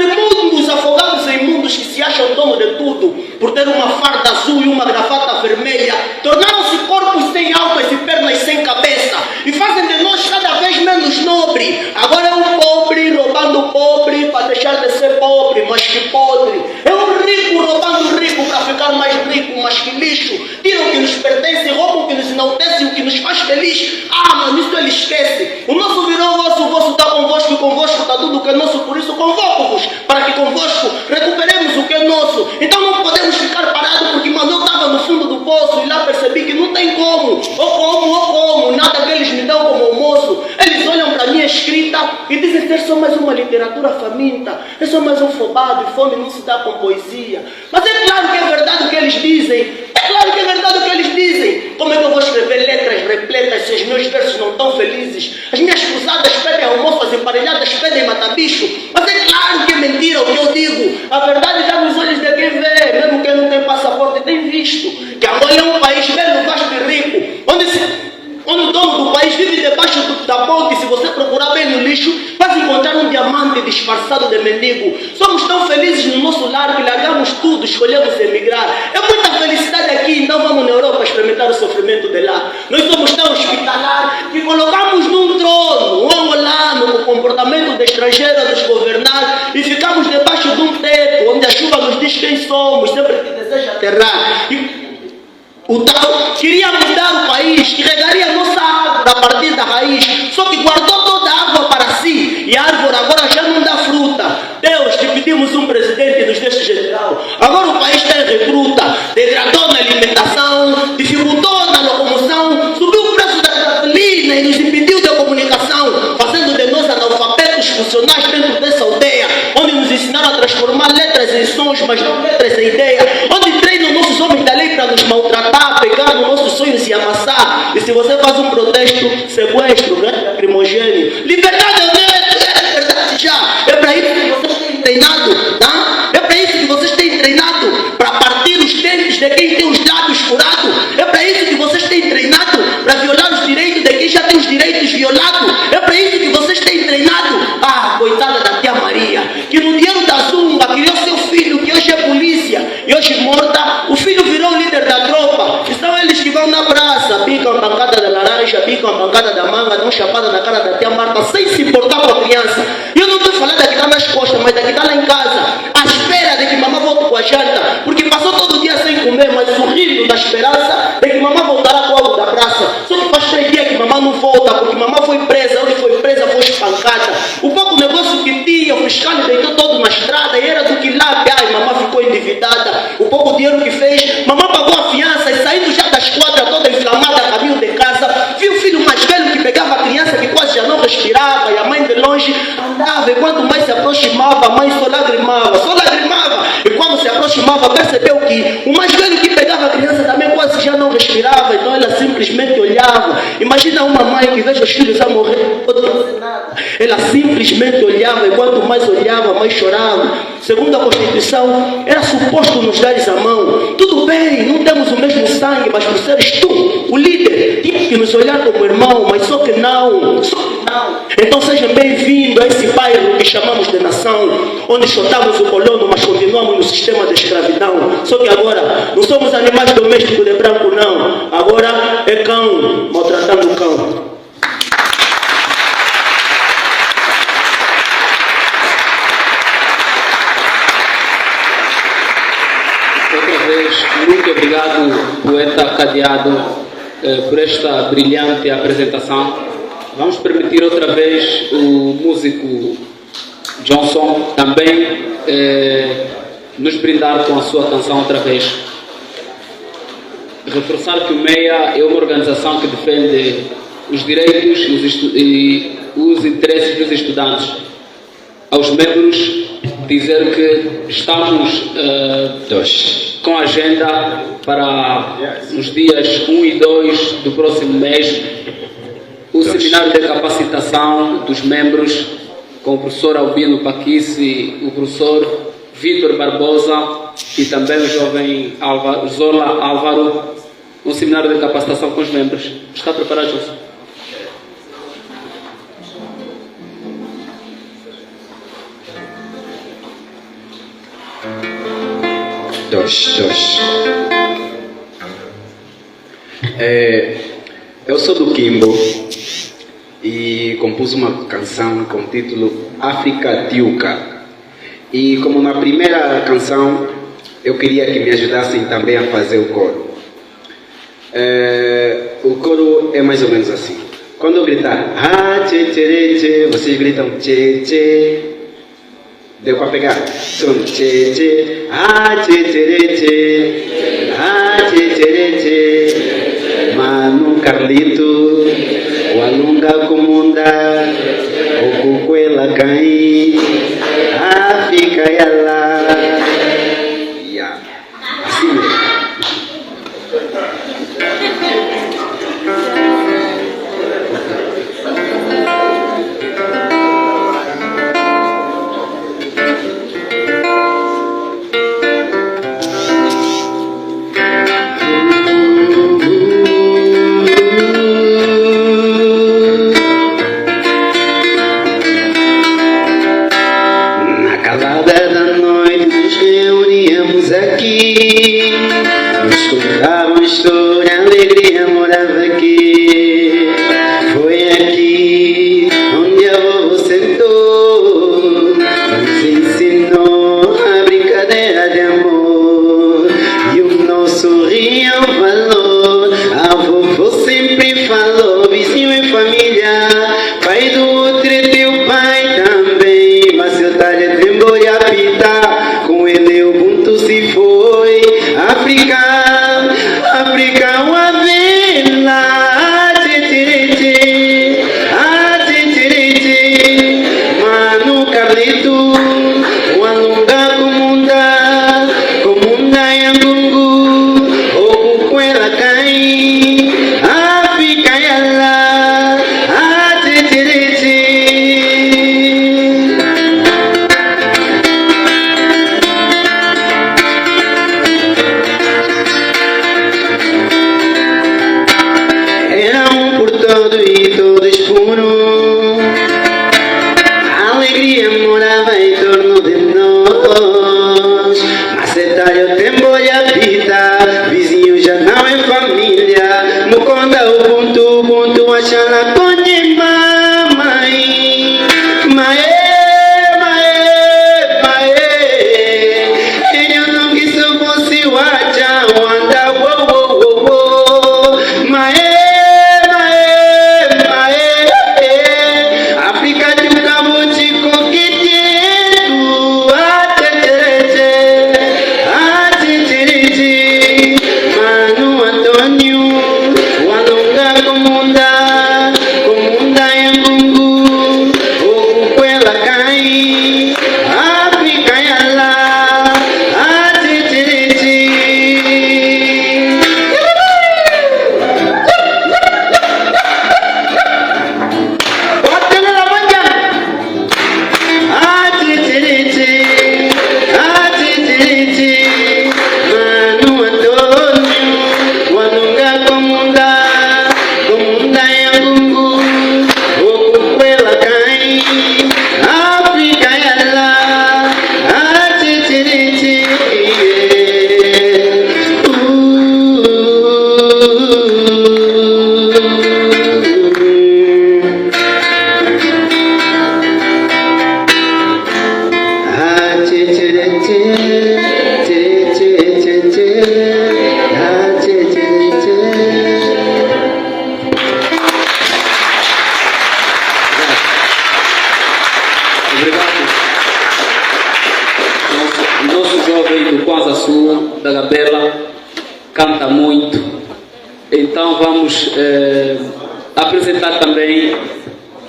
mundos afogados em mundos que se acham dono de tudo, por ter uma farda azul e uma gravata vermelha, tornaram-se corpos sem almas e pernas sem cabeça, e fazem de nós cada vez menos nobre. Agora é um pobre roubando pobre para deixar de ser pobre, mas que podre. É um rico roubando rico para ficar mais rico, mas que lixo. Tiram o que nos pertence, roubam o que nos enaltece, o que nos faz feliz. Mas isso ele esquece. O nosso virou vosso, o vosso está convosco e convosco está tudo o que é nosso. Por isso convoco-vos para que convosco recuperemos o que é nosso. Então não podemos ficar parados, porque eu estava no fundo do poço e lá percebi que não tem como. Ou como, nada que eles me dão como almoço. Eles olham para a minha escrita e dizem que é só mais uma literatura faminta, é só mais um fobado e fome não se dá com poesia. Mas é claro que é verdade o que eles dizem. É claro que é verdade o que eles dizem. Como é que eu vou escrever letras repletas se os meus versos não estão felizes? As minhas cruzadas pedem almoço, as emparelhadas pedem mata-bicho. Mas é claro que é mentira o que eu digo. A verdade está nos olhos de quem vê, mesmo quem não tem passaporte tem visto. Que Angola é um país belo, vasto e rico, onde o dono do país vive debaixo da ponte. Se você procurar bem no lixo, vai encontrar um diamante disfarçado de mendigo. Somos tão felizes no nosso lar que largamos tudo, escolhemos emigrar. É muita felicidade aqui, então vamos na Europa experimentar o sofrimento de lá. Nós somos tão hospitalar que colocamos num trono um angolano com comportamento de estrangeiro a nos governar e ficamos debaixo de um teto onde a chuva nos diz quem somos, sempre que deseja aterrar. O tal queria mudar o país, que regaria a nossa árvore a partir da raiz, só que guardou toda a água para si e a árvore agora já não dá fruta. Deus, te pedimos um presidente e nos deixe general. Agora o país está em recruta, degradou na alimentação, dificultou na locomoção, subiu o preço da gasolina e nos impediu da comunicação, fazendo de nós analfabetos funcionais dentro dessa aldeia, onde nos ensinaram a transformar letras em sons, mas não letras em ideia, onde treinam nossos homens da lei para nos maltratar, pegar nos nossos sonhos e amassar. E se você faz um protesto, sequestro, lacrimogênio, liberdade é verdade já. É para isso que vocês têm treinado, tá? É para isso que vocês têm treinado, para partir os dentes de quem tem os lábios furados. É para isso que vocês têm treinado, para violar os direitos de quem já tem os direitos violados. É para isso que vocês têm treinado. Coitada da tia Maria, que no dinheiro da zumba criou seu filho, que hoje é polícia e hoje morta. O filho virou o líder da tropa. E são eles que vão na praça, picam a bancada da laranja, picam a bancada da manga, dão chapada na cara da tia Marta, sem se importar com a criança. E eu não estou falando da que está nas costas, mas da que está lá em casa, à espera de que mamãe volte com a janta, porque passou todo dia sem comer, mas sorrindo da esperança de que mamãe voltará com algo da praça. Só que faz 3 dias que mamãe não volta, porque mamãe foi presa, onde foi presa foi espancada. O pouco negócio que tinha, o fiscal deitou todo na estrada e era do que lá, mamãe ficou endividada. O pouco dinheiro que fez, mamãe pagou a fiança e saindo já da esquadra toda inflamada a caminho de casa, viu o filho mais velho que pegava a criança que quase já não respirava e a mãe de longe andava, e quanto mais se aproximava, a mãe só lagrimava. E quando se aproximava, percebeu que o mais velho que pegava a criança também quase já não respirava, então ela simplesmente olhava. Imagina uma mãe que veja os filhos a morrer, não pode fazer nada. Ela simplesmente olhava, e quanto mais olhava, mais chorava. Segundo a Constituição, era suposto nos dares a mão. Tudo bem, não temos o mesmo sangue, mas por seres tu, o líder, tinha que nos olhar como irmão, mas só que não. Então sejam bem-vindos a esse bairro que chamamos de nação, onde chutamos o colono, mas continuamos no sistema de escravidão. Só que agora não somos animais domésticos de branco, não. Agora é cão maltratando o cão. Outra vez, muito obrigado, poeta Cadeado, por esta brilhante apresentação. Vamos permitir outra vez o músico Johnson também nos brindar com a sua canção outra vez. Reforçar que o MEIA é uma organização que defende os direitos e os interesses dos estudantes. Aos membros, dizer que estamos com a agenda para os dias 1 e 2 do próximo mês, o seminário de capacitação dos membros com o professor Albino Paquice, o professor Vítor Barbosa e também o jovem Zola Álvaro, um seminário de capacitação com os membros. Está preparado, Johnson? Eu sou do Quimbo e compus uma canção com o título África Tiuca. E como na primeira canção, eu queria que me ajudassem também a fazer o coro. O coro é mais ou menos assim. Quando eu gritar tchê tchê tchê, vocês gritam tchê tchê. Deu para pegar? Som tchê tchê, tchê tchê tchê, tchê tchê tchê. Mano Carlito, o alunga comunda, o cucuela cai, África yala. Assim mesmo. Asa Sul, da Gabela, canta muito. Então vamos apresentar também,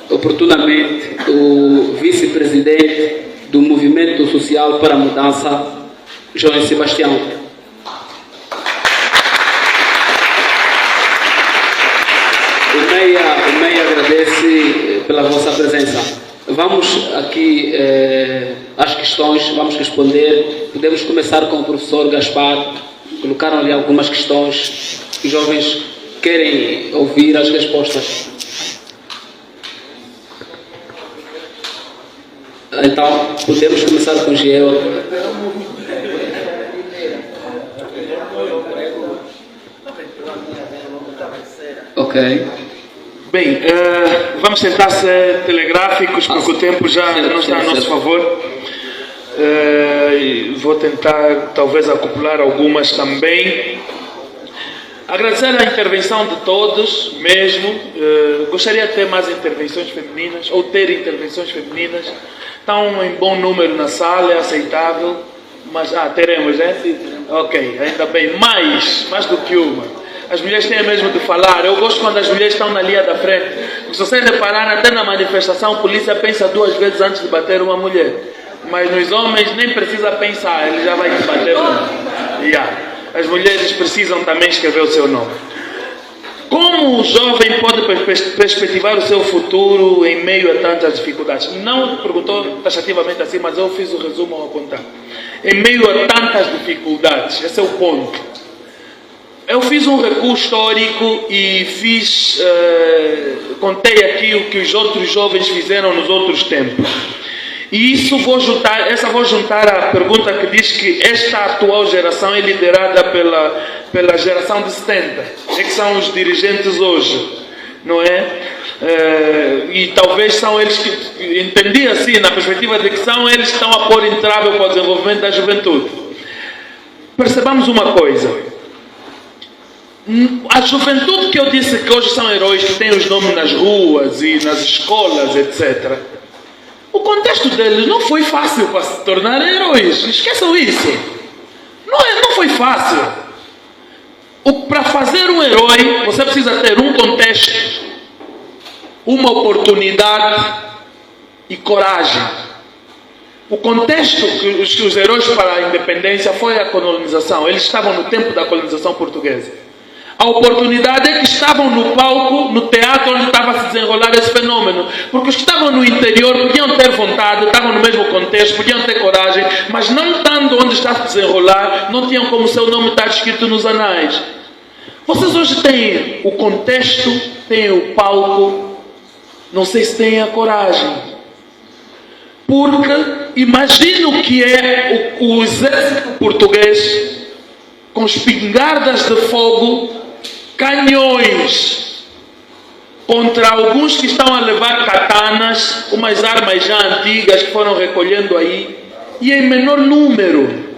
oportunamente, o vice-presidente do Movimento Social para a Mudança, João Sebastião. O MEI agradece pela vossa presença. Vamos aqui às questões, vamos responder. Podemos começar com o professor Gaspar. Colocaram ali algumas questões. Os jovens querem ouvir as respostas. Então, podemos começar com o Giel. Ok. Bem, vamos tentar ser telegráficos, porque o tempo já não está a nosso favor. Vou tentar, talvez, acumular algumas também. Agradecer a intervenção de todos, mesmo. Gostaria de ter mais intervenções femininas, ou ter intervenções femininas. Estão em bom número na sala, é aceitável. Mas, teremos, né? Ok, ainda bem. Mais do que uma. As mulheres têm mesmo de falar. Eu gosto quando as mulheres estão na linha da frente. Se vocês repararem, até na manifestação, a polícia pensa 2 vezes antes de bater uma mulher. Mas nos homens nem precisa pensar, ele já vai te bater. As mulheres precisam também escrever o seu nome. Como o jovem pode perspectivar o seu futuro em meio a tantas dificuldades? Não perguntou taxativamente assim, mas eu fiz o resumo ao apontar. Em meio a tantas dificuldades, esse é o ponto. Eu fiz um recuo histórico e contei aqui o que os outros jovens fizeram nos outros tempos. E isso vou juntar à pergunta que diz que esta atual geração é liderada pela geração de 70, que são os dirigentes hoje, não é? E talvez são eles que, entendi assim, na perspectiva de que são eles que estão a pôr entrave para o desenvolvimento da juventude. Percebamos uma coisa. A juventude que eu disse que hoje são heróis, que têm os nomes nas ruas e nas escolas, etc. O contexto deles não foi fácil para se tornarem heróis. Esqueçam isso. Não foi fácil. Para fazer um herói, você precisa ter um contexto, uma oportunidade e coragem. O contexto que os heróis para a independência foi a colonização. Eles estavam no tempo da colonização portuguesa. A oportunidade é que estavam no palco, no teatro onde estava a se desenrolar esse fenômeno. Porque os que estavam no interior podiam ter vontade, estavam no mesmo contexto, podiam ter coragem, mas não estando onde está a se desenrolar, não tinham como seu nome estar escrito nos anais. Vocês hoje têm o contexto, têm o palco, não sei se têm a coragem. Porque imagino que é o exército português com espingardas de fogo, canhões, contra alguns que estão a levar katanas, umas armas já antigas que foram recolhendo aí, e em menor número.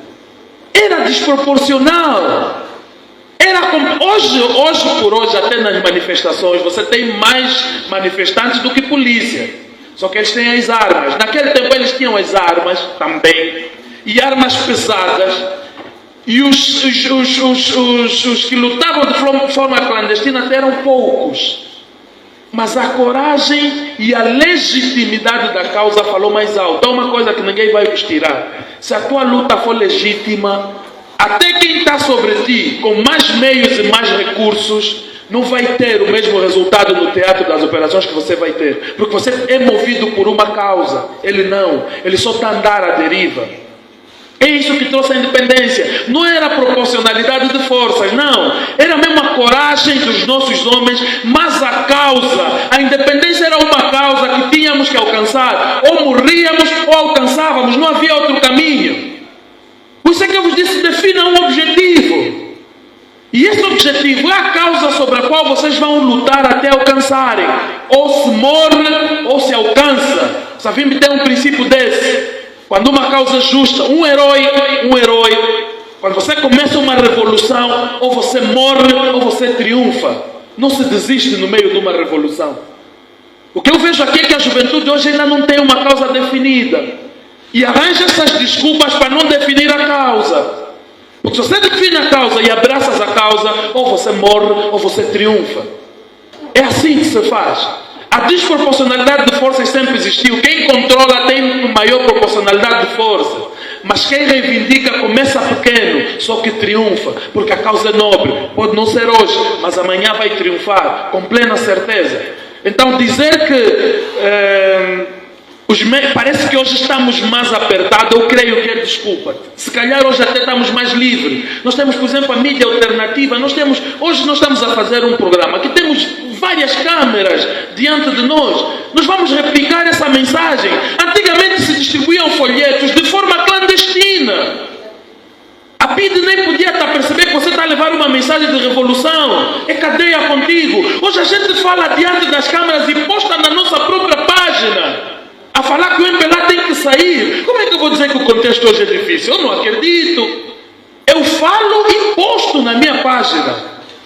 Era desproporcional. Hoje por hoje, até nas manifestações, você tem mais manifestantes do que polícia. Só que eles têm as armas. Naquele tempo eles tinham as armas também, e armas pesadas. E os que lutavam de forma clandestina até eram poucos. Mas a coragem e a legitimidade da causa falou mais alto. É uma coisa que ninguém vai vos tirar. Se a tua luta for legítima, até quem está sobre ti, com mais meios e mais recursos, não vai ter o mesmo resultado no teatro das operações que você vai ter. Porque você é movido por uma causa. Ele não. Ele só está a andar à deriva. É isso que trouxe a independência. Não era a proporcionalidade de forças, não. Era mesmo a coragem dos nossos homens, mas a causa. A independência era uma causa que tínhamos que alcançar. Ou morríamos ou alcançávamos. Não havia outro caminho. Por isso é que eu vos disse, defina um objetivo. E esse objetivo é a causa sobre a qual vocês vão lutar até alcançarem. Ou se morre ou se alcança. Sabem, tem um princípio desse. Quando uma causa justa, um herói, quando você começa uma revolução, ou você morre ou você triunfa. Não se desiste no meio de uma revolução. O que eu vejo aqui é que a juventude hoje ainda não tem uma causa definida. E arranja essas desculpas para não definir a causa. Porque se você define a causa e abraças a causa, ou você morre ou você triunfa. É assim que se faz. A desproporcionalidade de forças sempre existiu. Quem controla tem maior proporcionalidade de força. Mas quem reivindica começa pequeno, só que triunfa, porque a causa é nobre. Pode não ser hoje, mas amanhã vai triunfar, com plena certeza. Então dizer que parece que hoje estamos mais apertados, eu creio que é desculpa. Se calhar hoje até estamos mais livres. Nós temos, por exemplo, a mídia alternativa. Hoje nós estamos a fazer um programa que temos várias câmeras diante de nós. Nós vamos replicar essa mensagem. Antigamente se distribuíam folhetos de forma clandestina. A PIDE nem podia estar a perceber que você está a levar uma mensagem de revolução. É cadeia contigo. Hoje a gente fala diante das câmeras e posta na nossa própria página. A falar que o MPLA tem que sair. Como é que eu vou dizer que o contexto hoje é difícil? Eu não acredito. Eu falo e posto na minha página.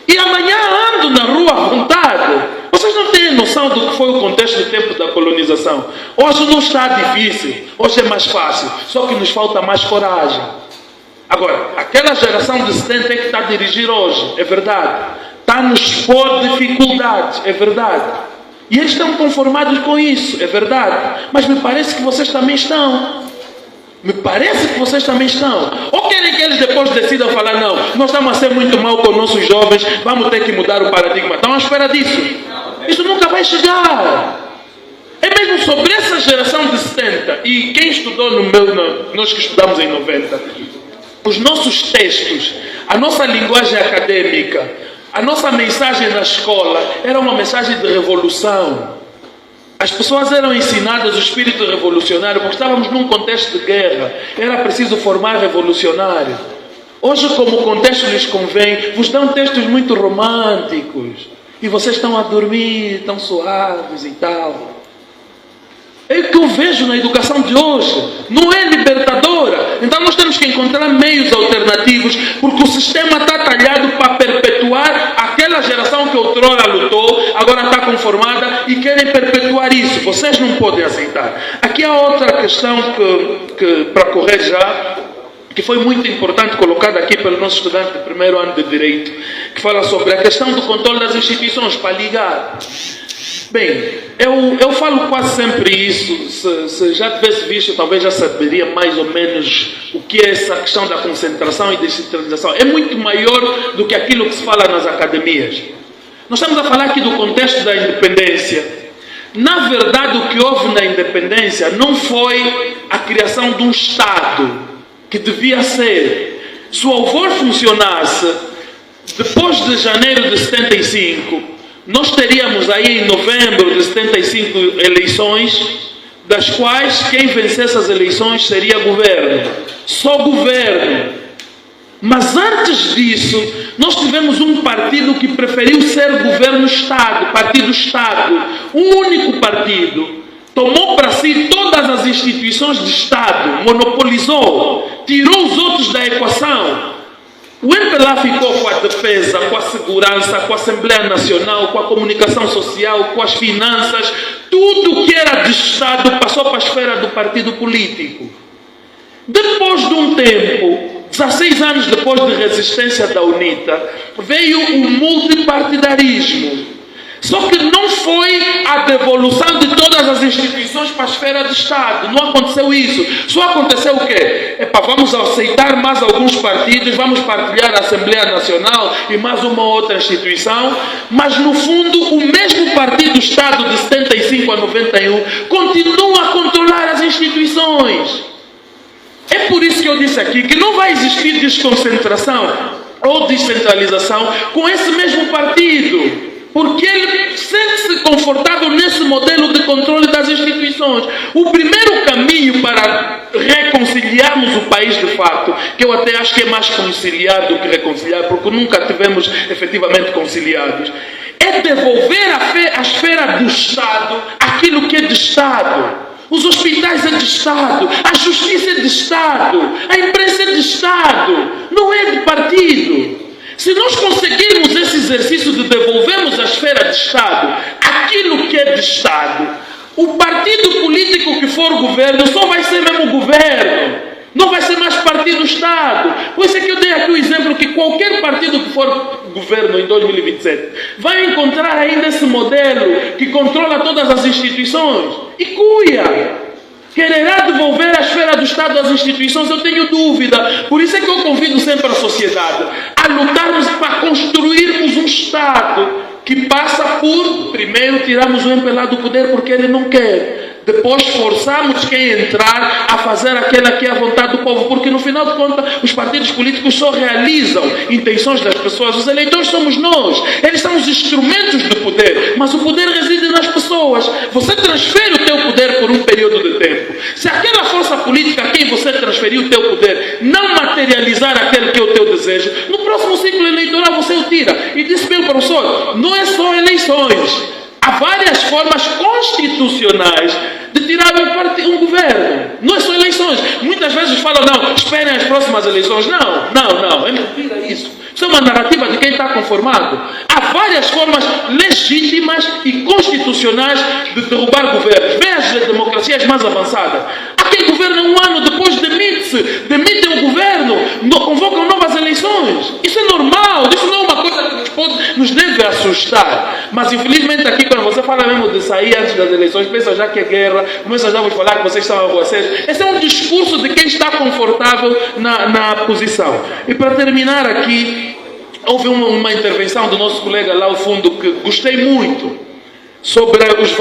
E amanhã ando na rua à vontade. Vocês não têm noção do que foi o contexto do tempo da colonização. Hoje não está difícil. Hoje é mais fácil. Só que nos falta mais coragem. Agora, aquela geração de 70 é que está a dirigir hoje. É verdade. Está a nos expor dificuldades. É verdade. E eles estão conformados com isso, é verdade. Mas me parece que vocês também estão. Me parece que vocês também estão. Ou querem que eles depois decidam falar, não, nós estamos a ser muito mal com nossos jovens, vamos ter que mudar o paradigma. Estão à espera disso. Isso nunca vai chegar. É mesmo sobre essa geração de 70. E quem estudou nós que estudamos em 90, os nossos textos, a nossa linguagem acadêmica, a nossa mensagem na escola era uma mensagem de revolução. As pessoas eram ensinadas o espírito revolucionário porque estávamos num contexto de guerra. Era preciso formar revolucionários. Hoje, como o contexto lhes convém, vos dão textos muito românticos. E vocês estão a dormir, tão suaves e tal. É o que eu vejo na educação de hoje. Não é libertadora. Então nós temos que encontrar meios alternativos, porque o sistema está talhado para perpetuar aquela geração que outrora lutou, agora está conformada e querem perpetuar isso. Vocês não podem aceitar. Aqui há outra questão que para correr já, que foi muito importante colocada aqui pelo nosso estudante de primeiro ano de Direito, que fala sobre a questão do controle das instituições, para ligar. Bem, eu falo quase sempre isso. Se já tivesse visto, talvez já saberia mais ou menos o que é essa questão da concentração e descentralização. É muito maior do que aquilo que se fala nas academias. Nós estamos a falar aqui do contexto da independência. Na verdade, o que houve na independência não foi a criação de um Estado, que devia ser. Se o louvor funcionasse, depois de janeiro de 75, nós teríamos aí em novembro de 75 eleições, das quais quem vencesse as eleições seria governo. Só governo. Mas antes disso, nós tivemos um partido que preferiu ser governo-Estado, partido-Estado. Um único partido. Tomou para si todas as instituições de Estado, monopolizou, tirou os outros da equação. O MPLA ficou com a defesa, com a segurança, com a Assembleia Nacional, com a comunicação social, com as finanças. Tudo que era de Estado passou para a esfera do partido político. Depois de um tempo, 16 anos depois de resistência da UNITA, veio o multipartidarismo. Só que não foi a devolução de todas as instituições para a esfera de Estado. Não aconteceu isso. Só aconteceu o quê? Vamos aceitar mais alguns partidos, vamos partilhar a Assembleia Nacional e mais uma outra instituição. Mas, no fundo, o mesmo partido-Estado de 75 a 91 continua a controlar as instituições. É por isso que eu disse aqui que não vai existir desconcentração ou descentralização com esse mesmo partido. Porque ele sente-se confortável nesse modelo de controle das instituições. O primeiro caminho para reconciliarmos o país de fato, que eu até acho que é mais conciliar do que reconciliar, porque nunca tivemos efetivamente conciliados, é devolver à esfera do Estado aquilo que é de Estado. Os hospitais é de Estado, a justiça é de Estado, a imprensa é de Estado, não é de partido. Se nós conseguirmos esse exercício de devolvermos à esfera de Estado aquilo que é de Estado, o partido político que for governo só vai ser mesmo governo. Não vai ser mais partido-Estado. Por isso é que eu dei aqui o exemplo que qualquer partido que for governo em 2027 vai encontrar ainda esse modelo que controla todas as instituições. E cuia! Quererá devolver a esfera do Estado às instituições? Eu tenho dúvida. Por isso é que eu convido sempre a sociedade a lutarmos para construirmos um Estado que passa por, primeiro, tirarmos o MPLA do poder porque ele não quer. Depois forçamos quem entrar a fazer aquela que é a vontade do povo, porque no final de contas os partidos políticos só realizam intenções das pessoas. Os eleitores somos nós, eles são os instrumentos do poder, mas o poder reside nas pessoas. Você transfere o teu poder por um período de tempo. Se aquela força política a quem você transferiu o teu poder não materializar aquele que é o teu desejo, no próximo ciclo eleitoral você o tira. E disse bem o professor, não é só eleições. Há várias formas constitucionais de tirar um governo. Não é só eleições. Muitas vezes falam, não, esperem as próximas eleições. Não, é mentira isso. Isso é uma narrativa de quem está conformado. Há várias formas legítimas e constitucionais de derrubar governos. Veja as democracias mais avançadas. Há quem governa um ano, depois demite-se, demitem o governo, convocam novas eleições. Isso é normal, isso não é uma coisa que nos deve assustar. Mas infelizmente aqui, quando você fala mesmo de sair antes das eleições, pensa já que é guerra, começa já a vos falar que vocês são arruaceiros. Esse é um discurso de quem está confortável na posição. E para terminar aqui, houve uma intervenção do nosso colega lá ao fundo que gostei muito, sobre os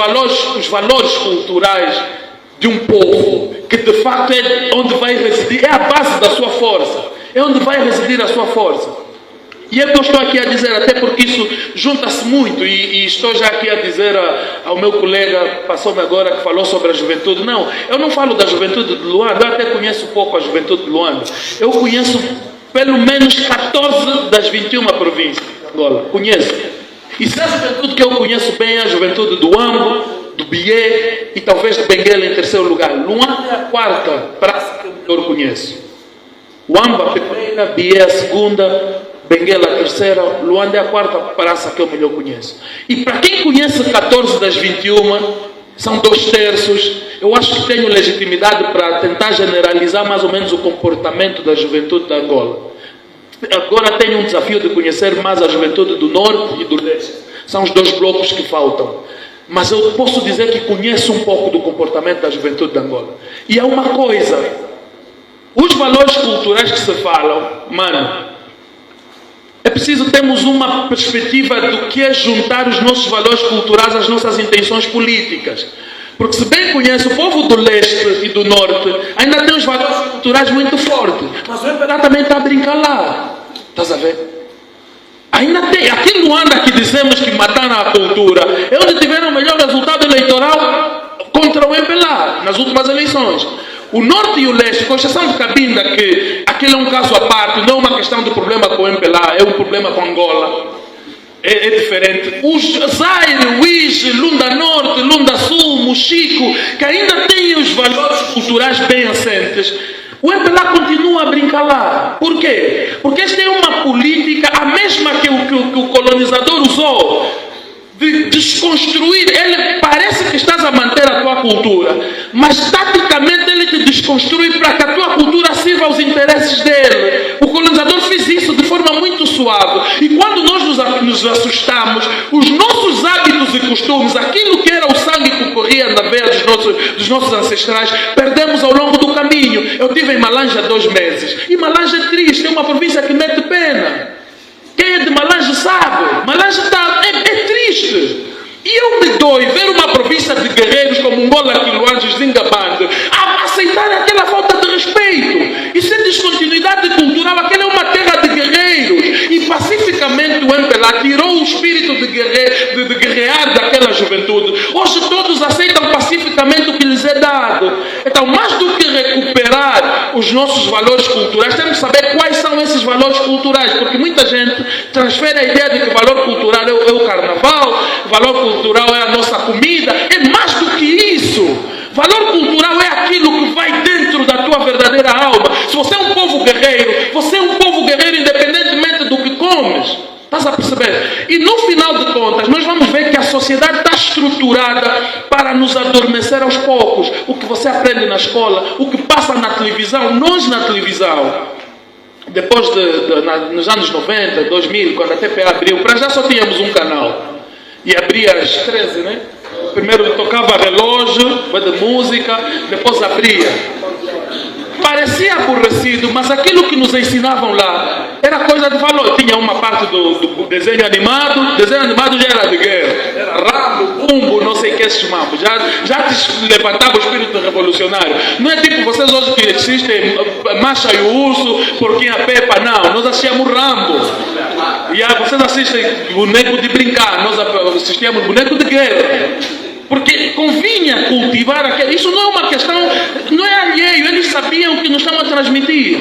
valores culturais de um povo, que de facto é onde vai residir, é a base da sua força, é onde vai residir a sua força. E é o que eu estou aqui a dizer, até porque isso junta-se muito, e estou já aqui a dizer ao meu colega, passou-me agora, que falou sobre a juventude. Não, eu não falo da juventude de Luanda, eu até conheço pouco a juventude de Luanda. Eu conheço pelo menos 14 das 21 províncias de Angola, conheço. E se a juventude que eu conheço bem é a juventude do Ambo, do Bié e talvez do Benguela em terceiro lugar. Luanda é a quarta praça que eu melhor conheço. O Ambo a primeira, Bié a segunda, Benguela a terceira, Luanda é a quarta praça que eu melhor conheço. E para quem conhece 14 das 21, são 2/3, eu acho que tenho legitimidade para tentar generalizar mais ou menos o comportamento da juventude da Angola. Agora tenho um desafio de conhecer mais a juventude do Norte e do Leste. São os dois blocos que faltam. Mas eu posso dizer que conheço um pouco do comportamento da juventude da Angola. E há uma coisa, os valores culturais que se falam, mano, é preciso termos uma perspectiva do que é juntar os nossos valores culturais às nossas intenções políticas. Porque se bem conhece, o povo do Leste e do Norte ainda tem os valores culturais muito fortes. Mas o MPLA também está a brincar lá. Estás a ver? Ainda tem. Aqui em Luanda que dizemos que mataram a cultura, é onde tiveram o melhor resultado eleitoral contra o MPLA nas últimas eleições. O Norte e o Leste, com exceção de Cabinda, que aquele é um caso à parte, não é uma questão de problema com o MPLA, é um problema com Angola. É diferente. Os Zaire, Uige, Lunda Norte, Lunda Sul, Mochico, que ainda têm os valores culturais bem assentes, o MPLA continua a brincar lá. Por quê? Porque esta é uma política, a mesma que o colonizador usou, de desconstruir. Ele parece que estás a manter a tua cultura, mas taticamente ele te desconstrui para que a tua cultura sirva aos interesses dele. O colonizador fez isso de forma muito suave. E quando nós nos assustamos, os nossos hábitos e costumes, aquilo que era o sangue que corria na veia dos nossos ancestrais, perdemos ao longo do caminho. Eu estive em Malange há 2 meses. E Malange é triste, é uma província que mete pena. Quem é de Malange sabe. Malange é triste. E eu me dou ver uma província de guerreiros como Angola, Quiluange, Zingabande a aceitar aquela falta de respeito. Isso é descontinuidade cultural. Aquela é uma terra de guerreiros. E pacificamente o MPLA tirou o espírito de guerrear daquela juventude. Hoje todos aceitam pacificamente o que lhes é dado. Então, mais do que recuperar os nossos valores culturais, temos que saber quais são esses valores culturais. Porque muita gente transfere a ideia de que valor cultural é o carnaval, valor cultural é a nossa comida. É mais do que isso. Valor cultural é aquilo que vai dentro da tua verdadeira alma. Se você é um povo guerreiro, você é um povo guerreiro independentemente do que comes. Estás a perceber? E no final de contas, nós vamos ver que a sociedade está estruturada para nos adormecer aos poucos. O que você aprende na escola, o que passa na televisão, nós na televisão. Depois nos anos 90, 2000, quando a TPA abriu, para já só tínhamos um canal. E abria às 13, né? Primeiro tocava relógio, foi de música, depois abria. Parecia aborrecido, mas aquilo que nos ensinavam lá era coisa de valor. Tinha uma parte do desenho animado já era de guerra. Era Rambo, Bumbo, não sei o que esses mambos. Já te levantava o espírito revolucionário. Não é tipo vocês hoje que assistem Macha e o Urso, Porquinho a Peppa, não. Nós assistíamos Rambo. E vocês assistem boneco de brincar, nós assistíamos boneco de guerra. Porque convinha cultivar aquilo. Isso não é uma questão, não é alheio. Eles sabiam o que nos estavam a transmitir.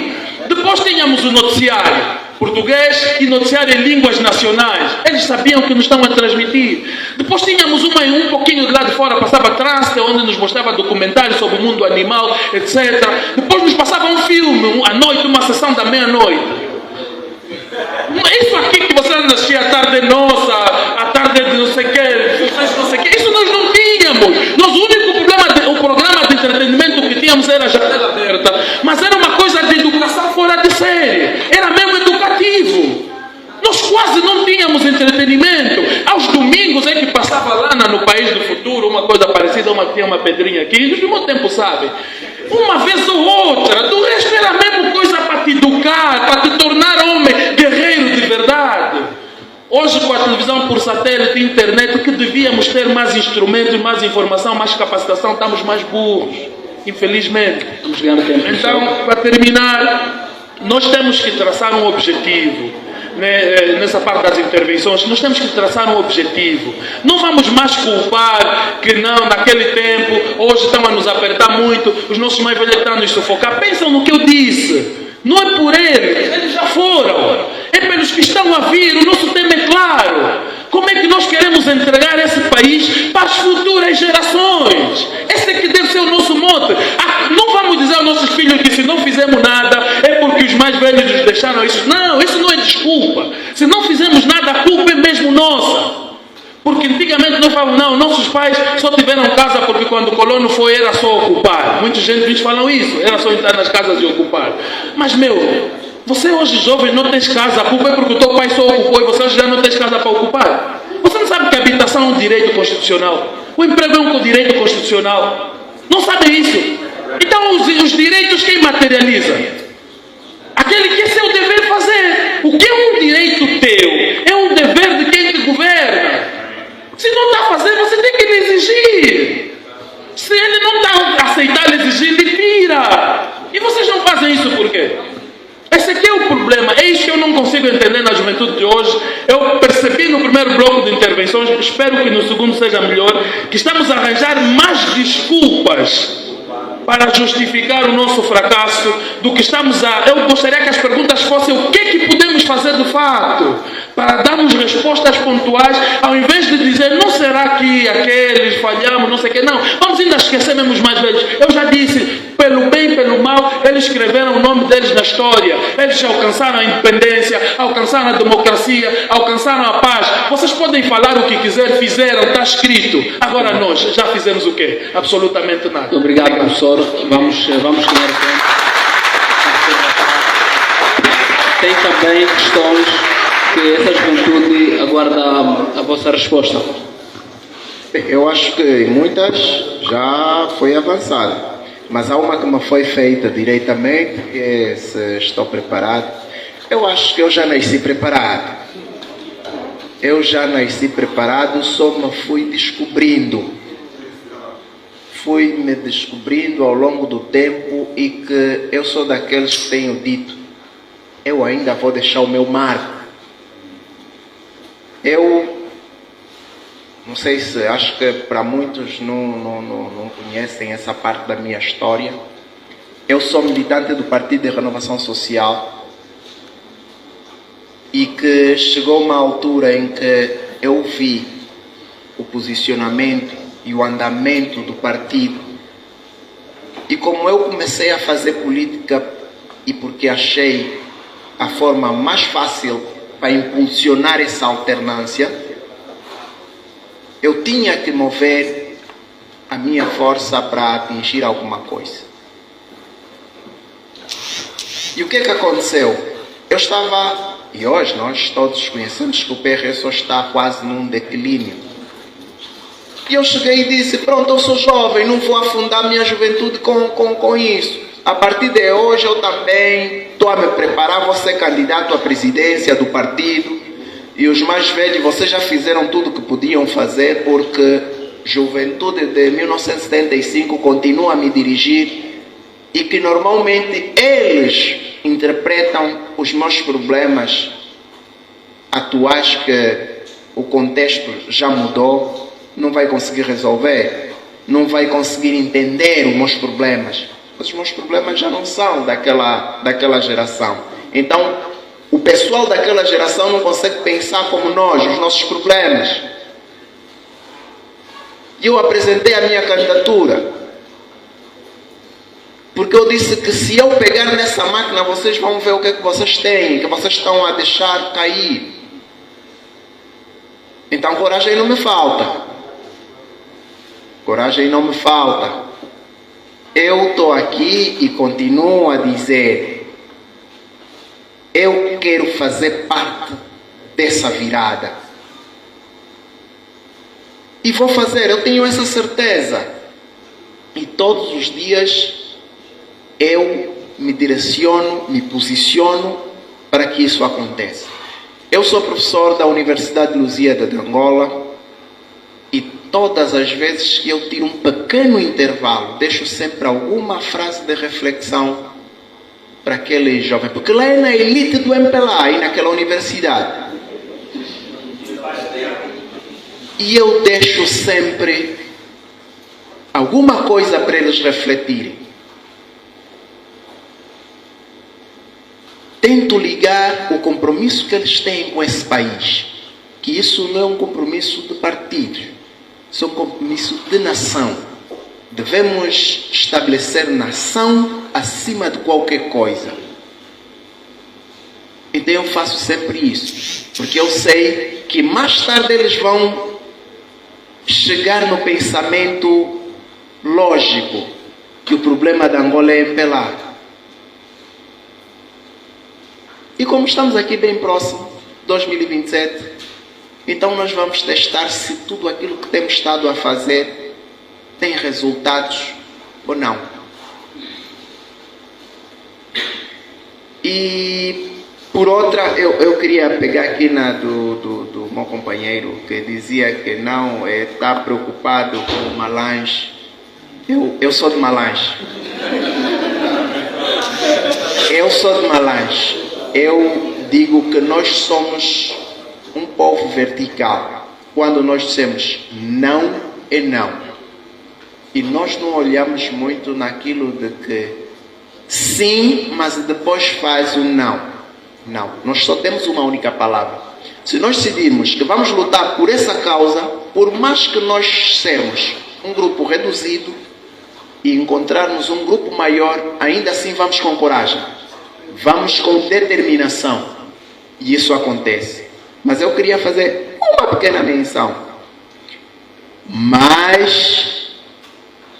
Depois tínhamos o noticiário português e noticiário em línguas nacionais. Eles sabiam o que nos estavam a transmitir. Depois tínhamos um pouquinho de lá de fora, passava Trânsito, onde nos mostrava documentários sobre o mundo animal, etc. Depois nos passava um filme, à noite, uma sessão da meia-noite. Isso aqui que vocês assistiam à tarde nossa, à tarde de não sei o quê, isso nós não tínhamos. Nós, o único programa de entretenimento que tínhamos era a Janela Aberta, mas era uma coisa de educação fora de série, era mesmo educativo. Nós quase não tínhamos entretenimento. Aos domingos é que passava lá no País do Futuro, uma coisa parecida, tinha uma pedrinha aqui, no mesmo tempo, sabe? Uma vez ou outra, do resto era a mesma coisa para te educar, para te tornar homem, guerreiro de verdade. Hoje, com a televisão por satélite e internet, o que devíamos ter mais instrumentos, mais informação, mais capacitação, estamos mais burros. Infelizmente. Estamos ganhando tempo. Então, para terminar, nós temos que traçar um objetivo. Nessa parte das intervenções, nós temos que traçar um objetivo. Não vamos mais culpar que não, naquele tempo, hoje estão a nos apertar muito, os nossos mais velhos estão a nos sufocar. Pensam no que eu disse. Não é por eles já foram. É pelos que estão a vir. O nosso tema é claro. Como é que nós queremos entregar esse país para as futuras gerações? Esse é que deve ser o nosso mote. Não vamos dizer aos nossos filhos que se não fizemos nada é porque os mais velhos nos deixaram isso. Não, isso não é desculpa. Se não fizemos nada, a culpa é mesmo nossa. Porque antigamente nós falamos, não, nossos pais só tiveram casa porque quando o colono foi era só ocupar. Muita gente falam isso, era só entrar nas casas e ocupar. Mas você hoje jovem não tem casa, a culpa é porque o teu pai só ocupou e você hoje já não tem casa para ocupar. Você não sabe que a habitação é um direito constitucional. O emprego é um direito constitucional. Não sabe isso. Então os direitos quem materializa? Aquele que é seu dever fazer. O que é um direito teu? É um dever de quem te governa. Se não está a fazer, você tem que lhe exigir. Se ele não está a aceitar lhe exigir, ele tira. E vocês não fazem isso por quê? Esse aqui é o problema. É isso que eu não consigo entender na juventude de hoje. Eu percebi no primeiro bloco de intervenções, espero que no segundo seja melhor, que estamos a arranjar mais desculpas para justificar o nosso fracasso do que estamos a... Eu gostaria que as perguntas fossem o que é que podemos fazer de fato para darmos respostas pontuais, ao invés de dizer, não será que aqueles falhamos, não sei o quê. Não, vamos ainda esquecer mesmo os mais velhos. Eu já disse, pelo bem e pelo mal, eles escreveram o nome deles na história. Eles alcançaram a independência, alcançaram a democracia, alcançaram a paz. Vocês podem falar o que quiser, fizeram, está escrito. Agora nós já fizemos o quê? Absolutamente nada. Muito obrigado, professor. Vamos tomar o tempo. Tem também questões que essa juventude aguarda a vossa resposta. Eu acho que muitas já foi avançado, mas há uma que me foi feita diretamente, que é se estou preparado. Eu acho que eu já nasci preparado. Eu já nasci preparado, só me fui descobrindo. Fui me descobrindo ao longo do tempo e que eu sou daqueles que tenho dito, eu ainda vou deixar o meu marco. Eu não sei se, acho que para muitos não conhecem essa parte da minha história. Eu sou militante do Partido de Renovação Social e que chegou uma altura em que eu vi o posicionamento e o andamento do partido. E como eu comecei a fazer política e porque achei a forma mais fácil para impulsionar essa alternância, eu tinha que mover a minha força para atingir alguma coisa. E o que é que aconteceu? Eu estava, e hoje nós todos conhecemos que o PR só está quase num declínio. E eu cheguei e disse, pronto, eu sou jovem, não vou afundar minha juventude com isso. A partir de hoje eu também estou a me preparar, vou ser candidato à presidência do partido. E os mais velhos, vocês já fizeram tudo o que podiam fazer, porque Juventude de 1975 continua a me dirigir e que normalmente eles interpretam os meus problemas atuais, que o contexto já mudou, não vai conseguir resolver, não vai conseguir entender os meus problemas. Os meus problemas já não são daquela geração. Então, o pessoal daquela geração não consegue pensar como nós, os nossos problemas. E eu apresentei a minha candidatura, porque eu disse que se eu pegar nessa máquina, vocês vão ver o que é que vocês têm, que vocês estão a deixar cair. Então coragem não me falta. Coragem não me falta. Eu estou aqui e continuo a dizer, eu quero fazer parte dessa virada. E vou fazer, eu tenho essa certeza. E todos os dias eu me direciono, me posiciono para que isso aconteça. Eu sou professor da Universidade de Lusíada de Angola e todas as vezes que eu tiro um pequeno intervalo, deixo sempre alguma frase de reflexão para aquele jovem, porque lá é na elite do MPLA, aí naquela universidade. E eu deixo sempre alguma coisa para eles refletirem. Tento ligar o compromisso que eles têm com esse país, que isso não é um compromisso de partidos, isso é um compromisso de nação. Devemos estabelecer nação acima de qualquer coisa. Então eu faço sempre isso, porque eu sei que mais tarde eles vão chegar no pensamento lógico que o problema da Angola é MPLA. E como estamos aqui bem próximo, 2027, então nós vamos testar se tudo aquilo que temos estado a fazer tem resultados ou não. E por outra, eu queria pegar aqui na do meu companheiro, que dizia que não está preocupado com Malange. Eu sou de Malange. Eu sou de Malange. Eu digo que nós somos um povo vertical. Quando nós dizemos não, é não. E nós não olhamos muito naquilo de que sim, mas depois faz o não. Não, nós só temos uma única palavra. Se nós decidirmos que vamos lutar por essa causa, por mais que nós sermos um grupo reduzido e encontrarmos um grupo maior, ainda assim vamos com coragem. Vamos com determinação. E isso acontece. Mas eu queria fazer uma pequena menção. Mas,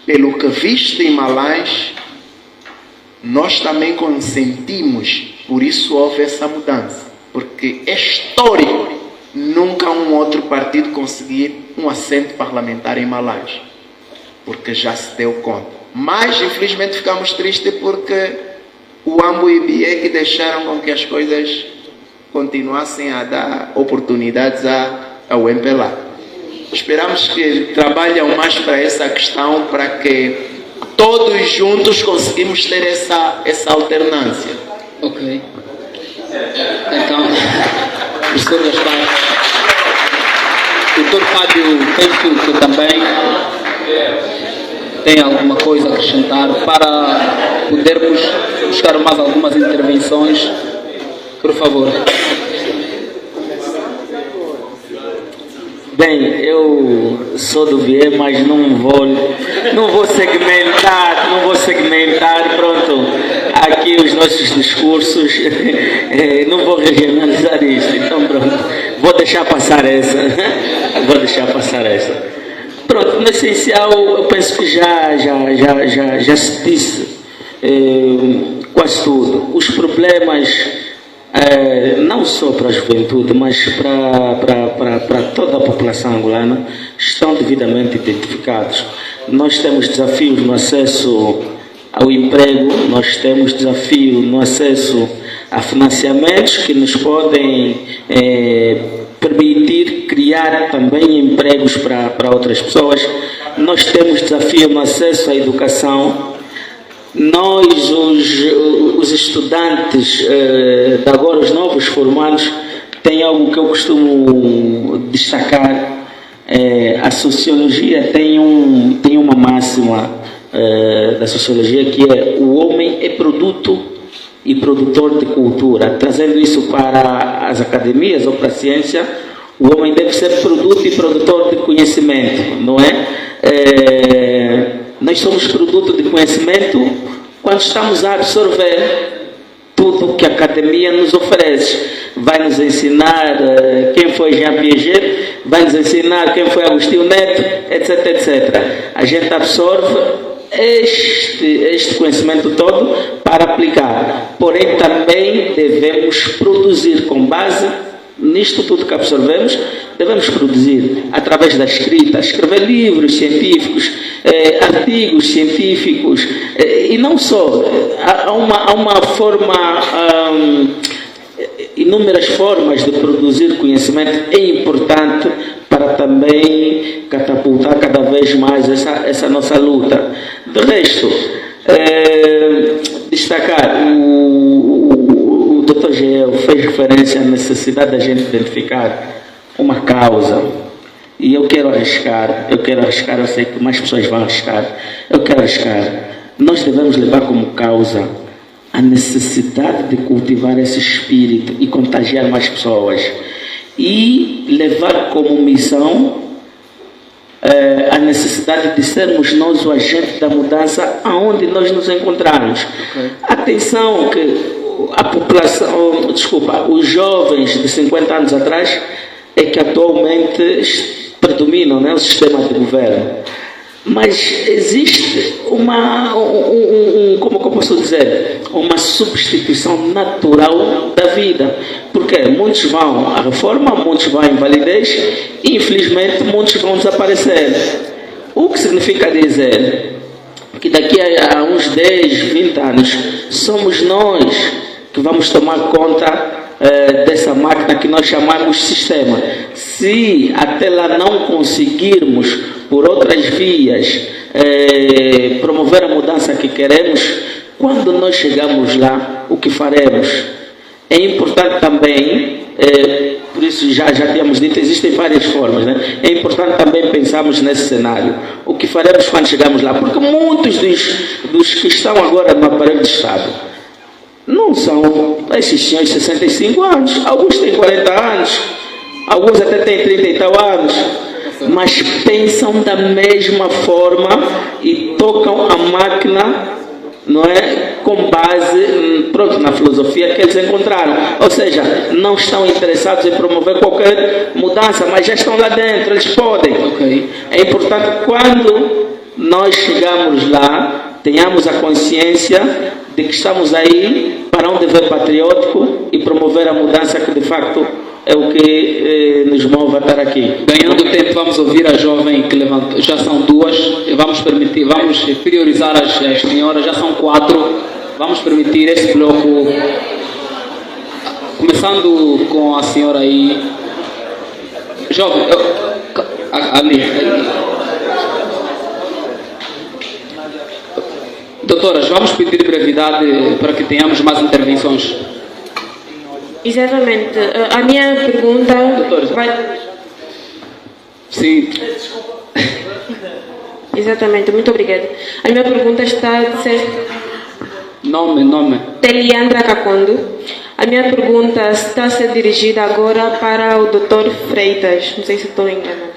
pelo que visto em Malange, nós também consentimos, por isso houve essa mudança. Porque é histórico nunca um outro partido conseguir um assento parlamentar em Malange. Porque já se deu conta. Mas, infelizmente, ficamos tristes porque o AMBO e o IBE que deixaram com que as coisas continuassem a dar oportunidades ao MPLA. Esperamos que trabalhem mais para essa questão, para que todos juntos conseguimos ter essa alternância. Ok. Então, professor Gaspar, doutor Fábio, penso que também tem alguma coisa a acrescentar para podermos buscar mais algumas intervenções, por favor. Bem, eu sou do VIE, mas não vou segmentar, pronto, aqui os nossos discursos, não vou regionalizar isso, então pronto, vou deixar passar essa. Pronto, no essencial, eu penso que já se disse quase tudo. Os problemas, não só para a juventude, mas para toda a população angolana, estão devidamente identificados. Nós temos desafios no acesso ao emprego, nós temos desafio no acesso a financiamentos que nos podem permitir criar também empregos para outras pessoas. Nós temos desafio no acesso à educação. Nós, os estudantes de agora, os novos formados, tem algo que eu costumo destacar. A sociologia tem uma máxima da sociologia que é: o homem é produto e produtor de cultura. Trazendo isso para as academias ou para a ciência, o homem deve ser produto e produtor de conhecimento, não é? Nós somos produto de conhecimento quando estamos a absorver tudo que a academia nos oferece. Vai nos ensinar quem foi Jean Piaget, vai nos ensinar quem foi Agostinho Neto, etc, etc. A gente absorve este conhecimento todo para aplicar. Porém, também devemos produzir com base nisto tudo que absorvemos. Devemos produzir através da escrita, escrever livros científicos, artigos científicos, e não só. Há uma forma, inúmeras formas de produzir conhecimento. É importante para também catapultar cada vez mais essa nossa luta. De resto, destacar, o Dr. Geo fez referência à necessidade da gente identificar uma causa. E eu quero arriscar, eu sei que mais pessoas vão arriscar, eu quero arriscar. Nós devemos levar como causa a necessidade de cultivar esse espírito e contagiar mais pessoas. E levar como missão a necessidade de sermos nós o agente da mudança aonde nós nos encontrarmos. Okay. Atenção que a população, os jovens de 50 anos atrás é que atualmente predominam, né, o sistema de governo. Mas existe como eu posso dizer, uma substituição natural da vida. Porque muitos vão à reforma, muitos vão à invalidez e, infelizmente, muitos vão desaparecer. O que significa dizer que daqui a uns 10, 20 anos, somos nós que vamos tomar conta dessa máquina que nós chamamos sistema. Se até lá não conseguirmos, por outras vias, promover a mudança que queremos, quando nós chegarmos lá, o que faremos? É importante também, por isso já tínhamos dito, existem várias formas, né? É importante também pensarmos nesse cenário. O que faremos quando chegarmos lá? Porque muitos dos que estão agora no aparelho de Estado não são esses senhores de 65 anos, alguns têm 40 anos, alguns até têm 30 e tal anos, mas pensam da mesma forma e tocam a máquina, não é, com base, pronto, na filosofia que eles encontraram. Ou seja, não estão interessados em promover qualquer mudança, mas já estão lá dentro, eles podem. Okay. É importante, quando nós chegamos lá, tenhamos a consciência de que estamos aí para um dever patriótico e promover a mudança que de facto é o que nos move a estar aqui. Ganhando tempo, vamos ouvir a jovem que levantou. Já são duas, vamos priorizar as senhoras, já são 4. Vamos permitir esse bloco, começando com a senhora aí. Jovem, ali. Doutoras, vamos pedir brevidade para que tenhamos mais intervenções. Exatamente. A minha pergunta vai... Sim. Exatamente, muito obrigada. A minha pergunta está a ser... Nome. Teliandra Kakondo. A minha pergunta está a ser dirigida agora para o Dr. Freitas. Não sei se estou enganada.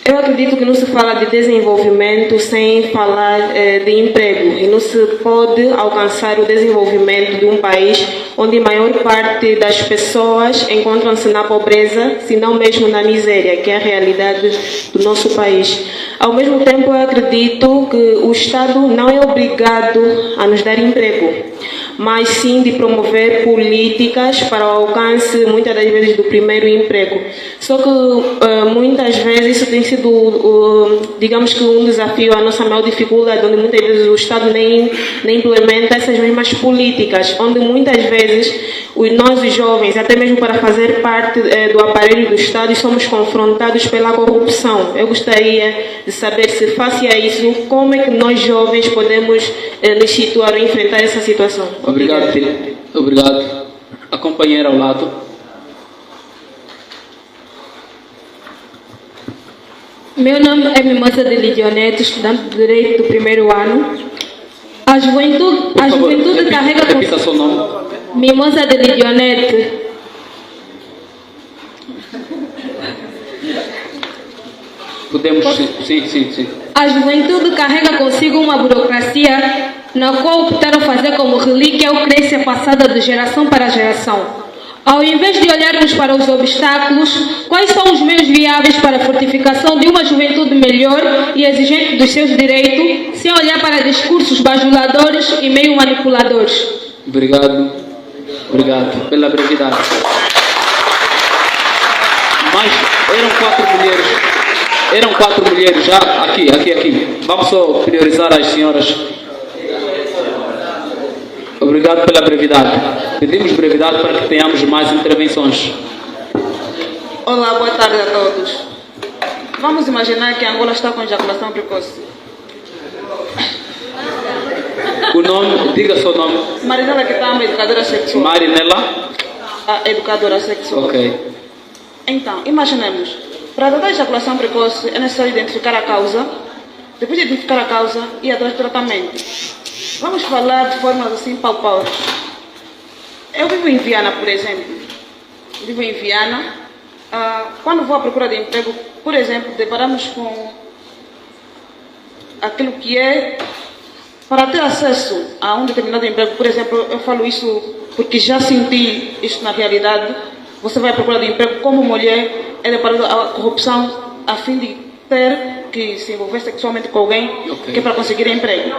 Eu acredito que não se fala de desenvolvimento sem falar de emprego. E não se pode alcançar o desenvolvimento de um país onde a maior parte das pessoas encontram-se na pobreza, se não mesmo na miséria, que é a realidade do nosso país. Ao mesmo tempo, eu acredito que o Estado não é obrigado a nos dar emprego, mas sim de promover políticas para o alcance, muitas das vezes, do primeiro emprego. Só que muitas vezes isso tem sido, digamos que um desafio, a nossa maior dificuldade, onde muitas vezes o Estado nem implementa essas mesmas políticas, onde muitas vezes nós os jovens, até mesmo para fazer parte do aparelho do Estado, somos confrontados pela corrupção. Eu gostaria de saber se face a isso, como é que nós jovens podemos nos situar ou enfrentar essa situação. Obrigado, filho. Obrigado. A companheira ao lado. Meu nome é Mimosa de Lidionete, estudante de Direito do primeiro ano. A juventude carrega... Repita seu nome. Mimosa de Lidionete. Podemos... Sim. A juventude carrega consigo uma burocracia na qual optaram fazer como relíquia ou crença passada de geração para geração. Ao invés de olharmos para os obstáculos, quais são os meios viáveis para a fortificação de uma juventude melhor e exigente dos seus direitos, sem olhar para discursos bajuladores e meio manipuladores? Obrigado pela brevidade. Mas eram quatro mulheres já aqui. Vamos só priorizar as senhoras. Obrigado pela brevidade. Pedimos brevidade para que tenhamos mais intervenções. Olá, boa tarde a todos. Vamos imaginar que Angola está com ejaculação precoce. O nome, diga seu nome. Marinela Kitamba, educadora sexual. Marinela? A educadora sexual. Ok. Então, imaginemos, para tratar a ejaculação precoce é necessário identificar a causa. Depois de identificar a causa, ir atrás do tratamento. Vamos falar de formas assim palpáveis. Eu vivo em Viana, por exemplo. Quando vou à procura de emprego, por exemplo, deparamos com aquilo que é para ter acesso a um determinado emprego. Por exemplo, eu falo isso porque já senti isso na realidade. Você vai à procura de emprego como mulher, é deparado a corrupção a fim de ter que se envolver sexualmente com alguém, que é para conseguir emprego.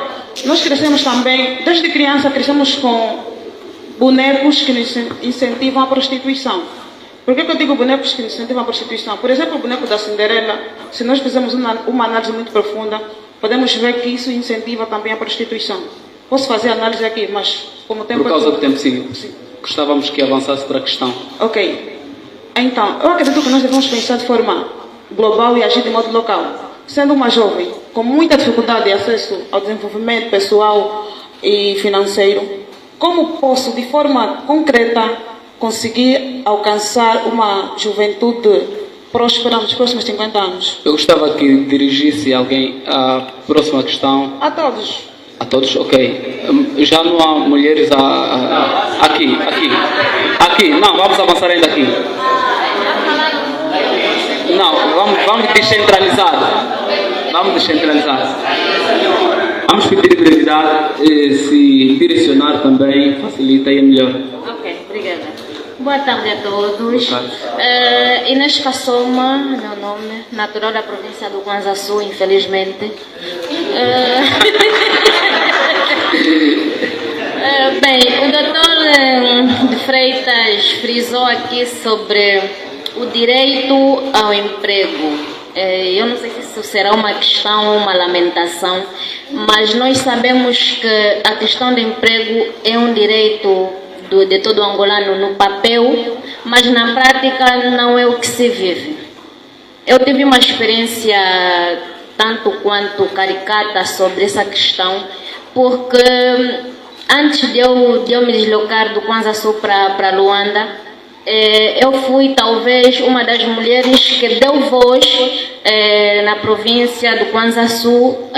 Nós crescemos também, desde criança, crescemos com bonecos que nos incentivam a prostituição. Por que eu digo bonecos que nos incentivam a prostituição? Por exemplo, o boneco da Cinderela, se nós fizermos uma análise muito profunda, podemos ver que isso incentiva também a prostituição. Posso fazer análise aqui, mas como tempo... Por causa do tempo, sim. Gostávamos que avançasse para a questão. Ok. Então, eu acredito que nós devemos pensar de forma global e agir de modo local. Sendo uma jovem com muita dificuldade de acesso ao desenvolvimento pessoal e financeiro, como posso, de forma concreta, conseguir alcançar uma juventude próspera nos próximos 50 anos? Eu gostava que dirigisse alguém à próxima questão. A todos. A todos? Ok. Já não há mulheres aqui. Não, vamos avançar ainda aqui. Não, vamos descentralizar. Vamos pedir brevidade, se direcionar também facilita e é melhor. Ok, obrigada. Boa tarde a todos. Inês Kassoma, meu nome, natural da província do Kwanza Sul, infelizmente. Bem, o doutor de Freitas frisou aqui sobre o direito ao emprego. Eu não sei se isso será uma questão ou uma lamentação, mas nós sabemos que a questão do emprego é um direito de todo angolano no papel, mas na prática não é o que se vive. Eu tive uma experiência tanto quanto caricata sobre essa questão, porque antes de eu me deslocar do Kwanza Sul para Luanda, eu fui talvez uma das mulheres que deu voz na província do Kwanza Sul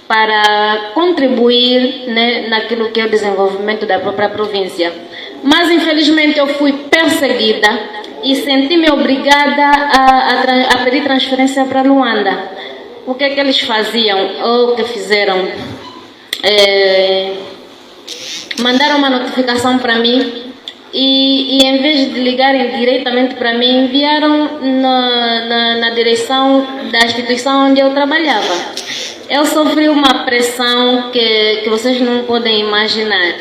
para contribuir, né, naquilo que é o desenvolvimento da própria província. Mas infelizmente eu fui perseguida e senti-me obrigada a pedir transferência para Luanda. O que é que eles faziam, ou o que fizeram? Mandaram uma notificação para mim e em vez de ligarem diretamente para mim, enviaram na direção da instituição onde eu trabalhava. Eu sofri uma pressão que vocês não podem imaginar.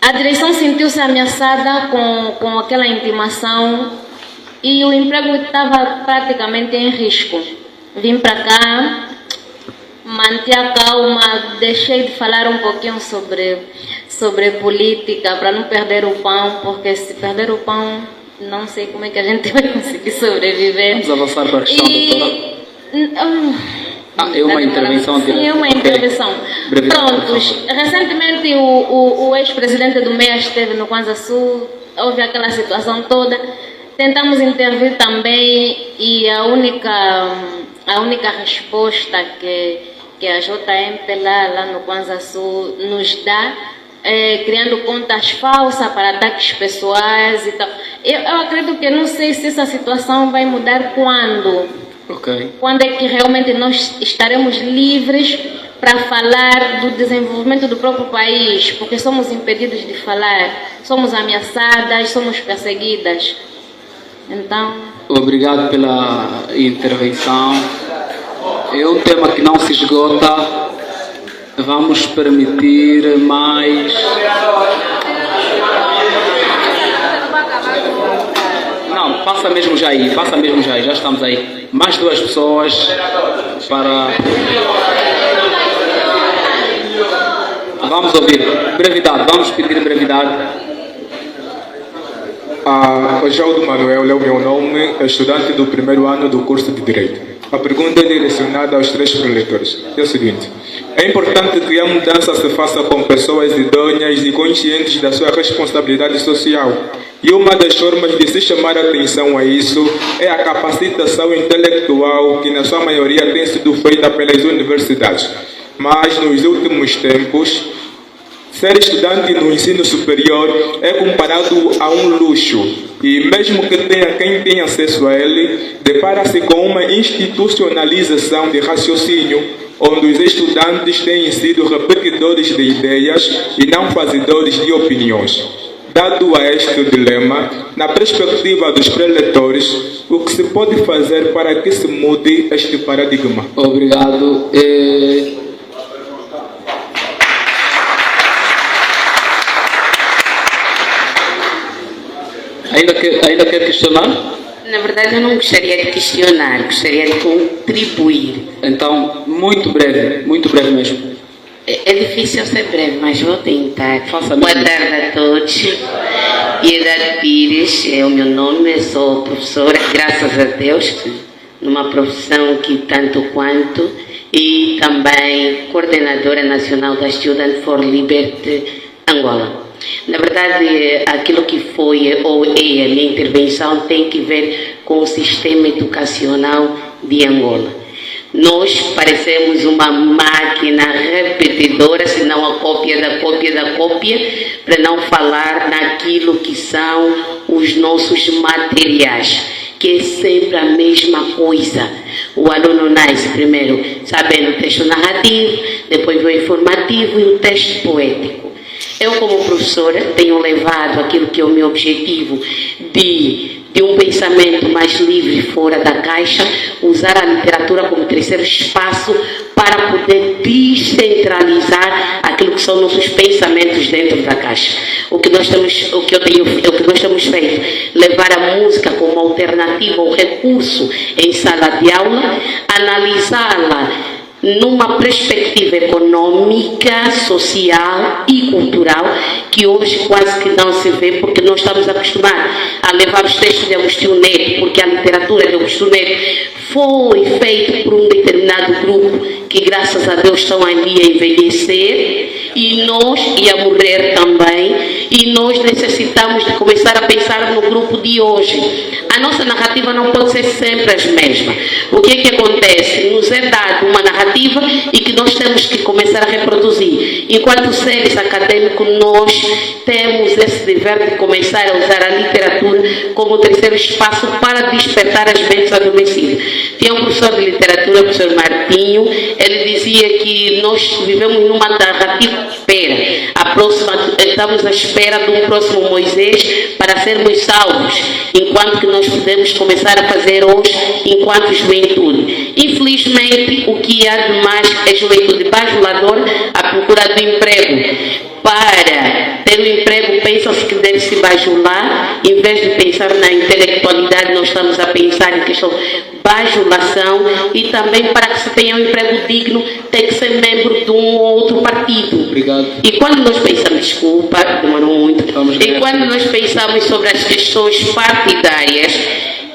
A direção sentiu-se ameaçada com aquela intimação e o emprego estava praticamente em risco. Vim para cá, mantive a calma, deixei de falar um pouquinho sobre política para não perder o pão, porque se perder o pão, não sei como é que a gente vai conseguir sobreviver. Vamos avançar para a questão, doutora. É uma intervenção. Sim, é uma intervenção. Prontos, recentemente o ex-presidente do MEA esteve no Kwanza Sul, houve aquela situação toda. Tentamos intervir também e a única resposta que a JMP lá no Kwanza Sul nos dá é criando contas falsas para ataques pessoais e tal. Eu acredito que não sei se essa situação vai mudar quando. Quando é que realmente nós estaremos livres para falar do desenvolvimento do próprio país, porque somos impedidos de falar, somos ameaçadas, somos perseguidas. Então... Obrigado pela intervenção. É um tema que não se esgota. Vamos permitir mais... Não, passa mesmo já aí, já estamos aí. Mais 2 pessoas para... Vamos ouvir. Brevidade, vamos pedir brevidade. Oswaldo Manuel é o meu nome, estudante do 1º ano do curso de Direito. A pergunta é direcionada aos 3 preletores. É o seguinte: é importante que a mudança se faça com pessoas idôneas e conscientes da sua responsabilidade social. E uma das formas de se chamar a atenção a isso é a capacitação intelectual, que na sua maioria tem sido feita pelas universidades. Mas nos últimos tempos, ser estudante no ensino superior é comparado a um luxo, e mesmo que tenha quem tenha acesso a ele, depara-se com uma institucionalização de raciocínio, onde os estudantes têm sido repetidores de ideias e não fazedores de opiniões. Dado a este dilema, na perspectiva dos preletores, o que se pode fazer para que se mude este paradigma? Obrigado. Ainda quer questionar? Na verdade, eu não gostaria de questionar, gostaria de contribuir. Então, muito breve mesmo. É difícil ser breve, mas vou tentar. Boa tarde a todos. Piedade Pires é o meu nome, sou professora, graças a Deus, numa profissão que tanto quanto, e também coordenadora nacional da Student for Liberty Angola. Na verdade, aquilo que foi ou é a minha intervenção tem que ver com o sistema educacional de Angola. Nós parecemos uma máquina repetidora, se não a cópia da cópia da cópia, para não falar naquilo que são os nossos materiais, que é sempre a mesma coisa. O aluno nasce primeiro sabendo o texto narrativo, depois o informativo e o texto poético. Eu, como professora, tenho levado aquilo que é o meu objetivo de um pensamento mais livre, fora da caixa, usar a literatura como terceiro espaço para poder descentralizar aquilo que são nossos pensamentos dentro da caixa. O que nós temos feito, levar a música como alternativa ou recurso em sala de aula, analisá-la numa perspectiva econômica, social e cultural, que hoje quase que não se vê, porque nós estamos acostumados a levar os textos de Agostinho Neto, porque a literatura de Agostinho Neto foi feita por um determinado grupo que, graças a Deus, estão ali a envelhecer, e nós ia morrer também, e nós necessitamos de começar a pensar no grupo de hoje. A nossa narrativa não pode ser sempre as mesmas. O que é que acontece? Nos é dado uma narrativa e que nós temos que começar a reproduzir. Enquanto seres acadêmicos, nós temos esse dever de começar a usar a literatura como terceiro espaço para despertar as mentes adormecidas. Tinha um professor de literatura, o professor Martinho, ele dizia que nós vivemos numa narrativa espera. Estamos à espera de um próximo Moisés para sermos salvos, enquanto que nós podemos começar a fazer hoje enquanto juventude. Infelizmente, o que há de mais é juventude bajuladora à procura do emprego. Para ter um emprego, pensa-se que deve se bajular, em vez de pensar na intelectualidade, nós estamos a pensar em questão de bajulação, e também para que se tenha um emprego digno, tem que ser membro de um ou outro partido. Obrigado. E quando nós pensamos, desculpa, demorou muito, e quando nós pensamos sobre as questões partidárias,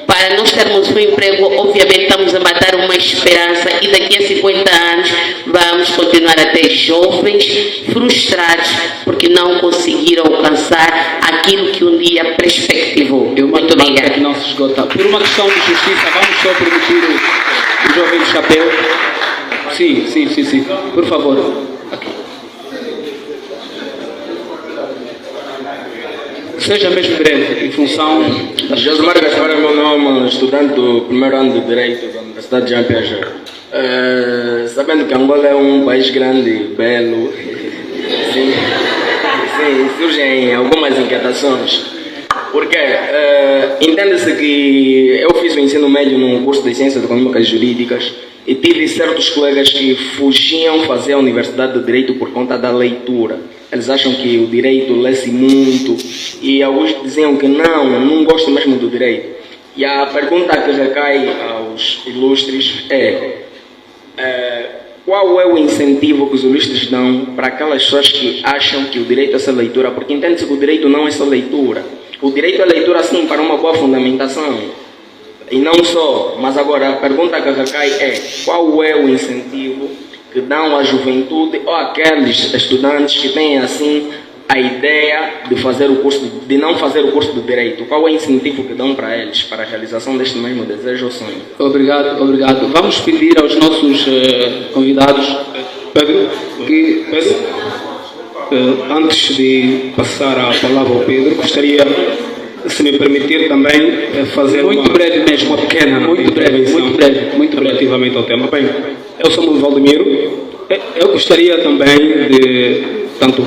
para nós termos um emprego, obviamente estamos a matar uma esperança, e daqui a 50 anos vamos continuar a ter jovens frustrados porque não conseguiram alcançar aquilo que um dia perspectivou. Muito obrigada. Que não se esgota. Por uma questão de justiça, vamos só permitir o jovem do chapéu. Sim. Por favor. Aqui. Seja mesmo breve, em função... Josmar Gaspar é meu nome, estudante do primeiro ano de Direito da Universidade de Jean Piaget. Sabendo que Angola é um país grande, belo, sim, surgem algumas inquietações. Porque entende-se que eu fiz o ensino médio num curso de Ciências Econômicas e Jurídicas e tive certos colegas que fugiam fazer a Universidade de Direito por conta da leitura. Eles acham que o direito lê-se muito, e alguns diziam que não gostam mesmo do direito. E a pergunta que recai aos ilustres é qual é o incentivo que os ilustres dão para aquelas pessoas que acham que o direito é só leitura? Porque entende-se que o direito não é só leitura. O direito é leitura, sim, para uma boa fundamentação. E não só, mas agora a pergunta que recai é qual é o incentivo que dão à juventude ou àqueles estudantes que têm assim a ideia de não fazer o curso de Direito? Qual é o incentivo que dão para eles, para a realização deste mesmo desejo ou sonho? Obrigado. Vamos pedir aos nossos convidados, Pedro, antes de passar a palavra ao Pedro, gostaria, se me permitir, também fazer muito breve mesmo, uma pequena intervenção relativamente ao tema. Bem, eu sou o Valdemiro. Eu gostaria também de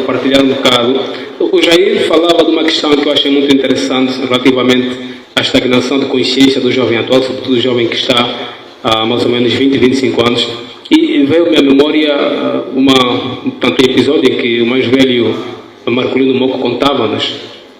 partilhar um bocado. O Jair falava de uma questão que eu achei muito interessante relativamente à estagnação de consciência do jovem atual, sobretudo do jovem que está há mais ou menos 20, 25 anos. E veio à minha memória um episódio em que o mais velho Marcolino Moco contava-nos.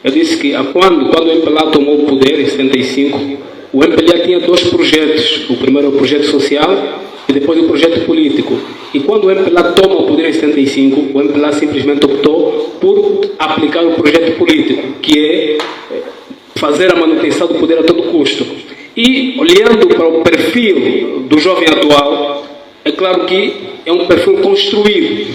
Eu disse que quando o MPLA tomou o poder, em 75, o MPLA tinha dois projetos. O primeiro é o projeto social e depois o projeto político. E quando o MPLA toma o poder em 75, o MPLA simplesmente optou por aplicar o projeto político, que é fazer a manutenção do poder a todo custo. E olhando para o perfil do jovem atual, é claro que é um perfil construído,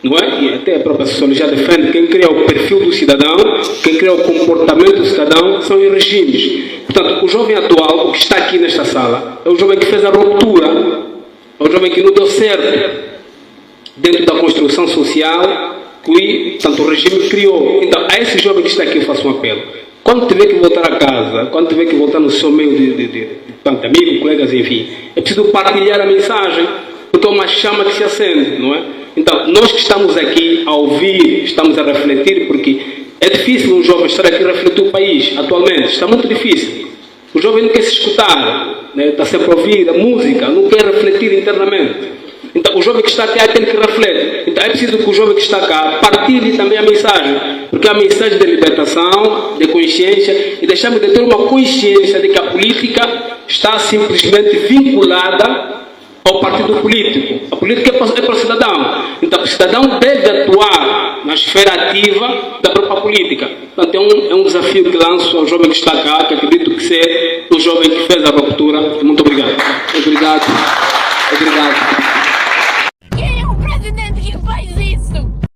não é? E até a própria sociologia defende que quem cria o perfil do cidadão, quem cria o comportamento do cidadão são os regimes. Portanto, o jovem atual, que está aqui nesta sala, é o jovem que fez a ruptura, é o jovem que não deu certo dentro da construção social que o regime criou. Então, a esse jovem que está aqui eu faço um apelo. Quando tiver que voltar a casa, quando tiver que voltar no seu meio de amigos, colegas, enfim, é preciso partilhar a mensagem, porque é uma chama que se acende, não é? Então, nós que estamos aqui a ouvir, estamos a refletir, porque é difícil um jovem estar aqui a refletir o país, atualmente, está muito difícil. O jovem não quer se escutar, né? Está sempre a ouvir a música, não quer refletir internamente. Então, o jovem que está aqui é aquele que reflete. Então, é preciso que o jovem que está cá partilhe também a mensagem, porque é a mensagem de libertação, de consciência, e deixamos de ter uma consciência de que a política está simplesmente vinculada ao partido político. A política é para o cidadão. Então, o cidadão deve atuar na esfera ativa da própria política. Portanto, é um desafio que lanço ao jovem que está cá, que acredito que é o jovem que fez a ruptura. Muito obrigado. Obrigado.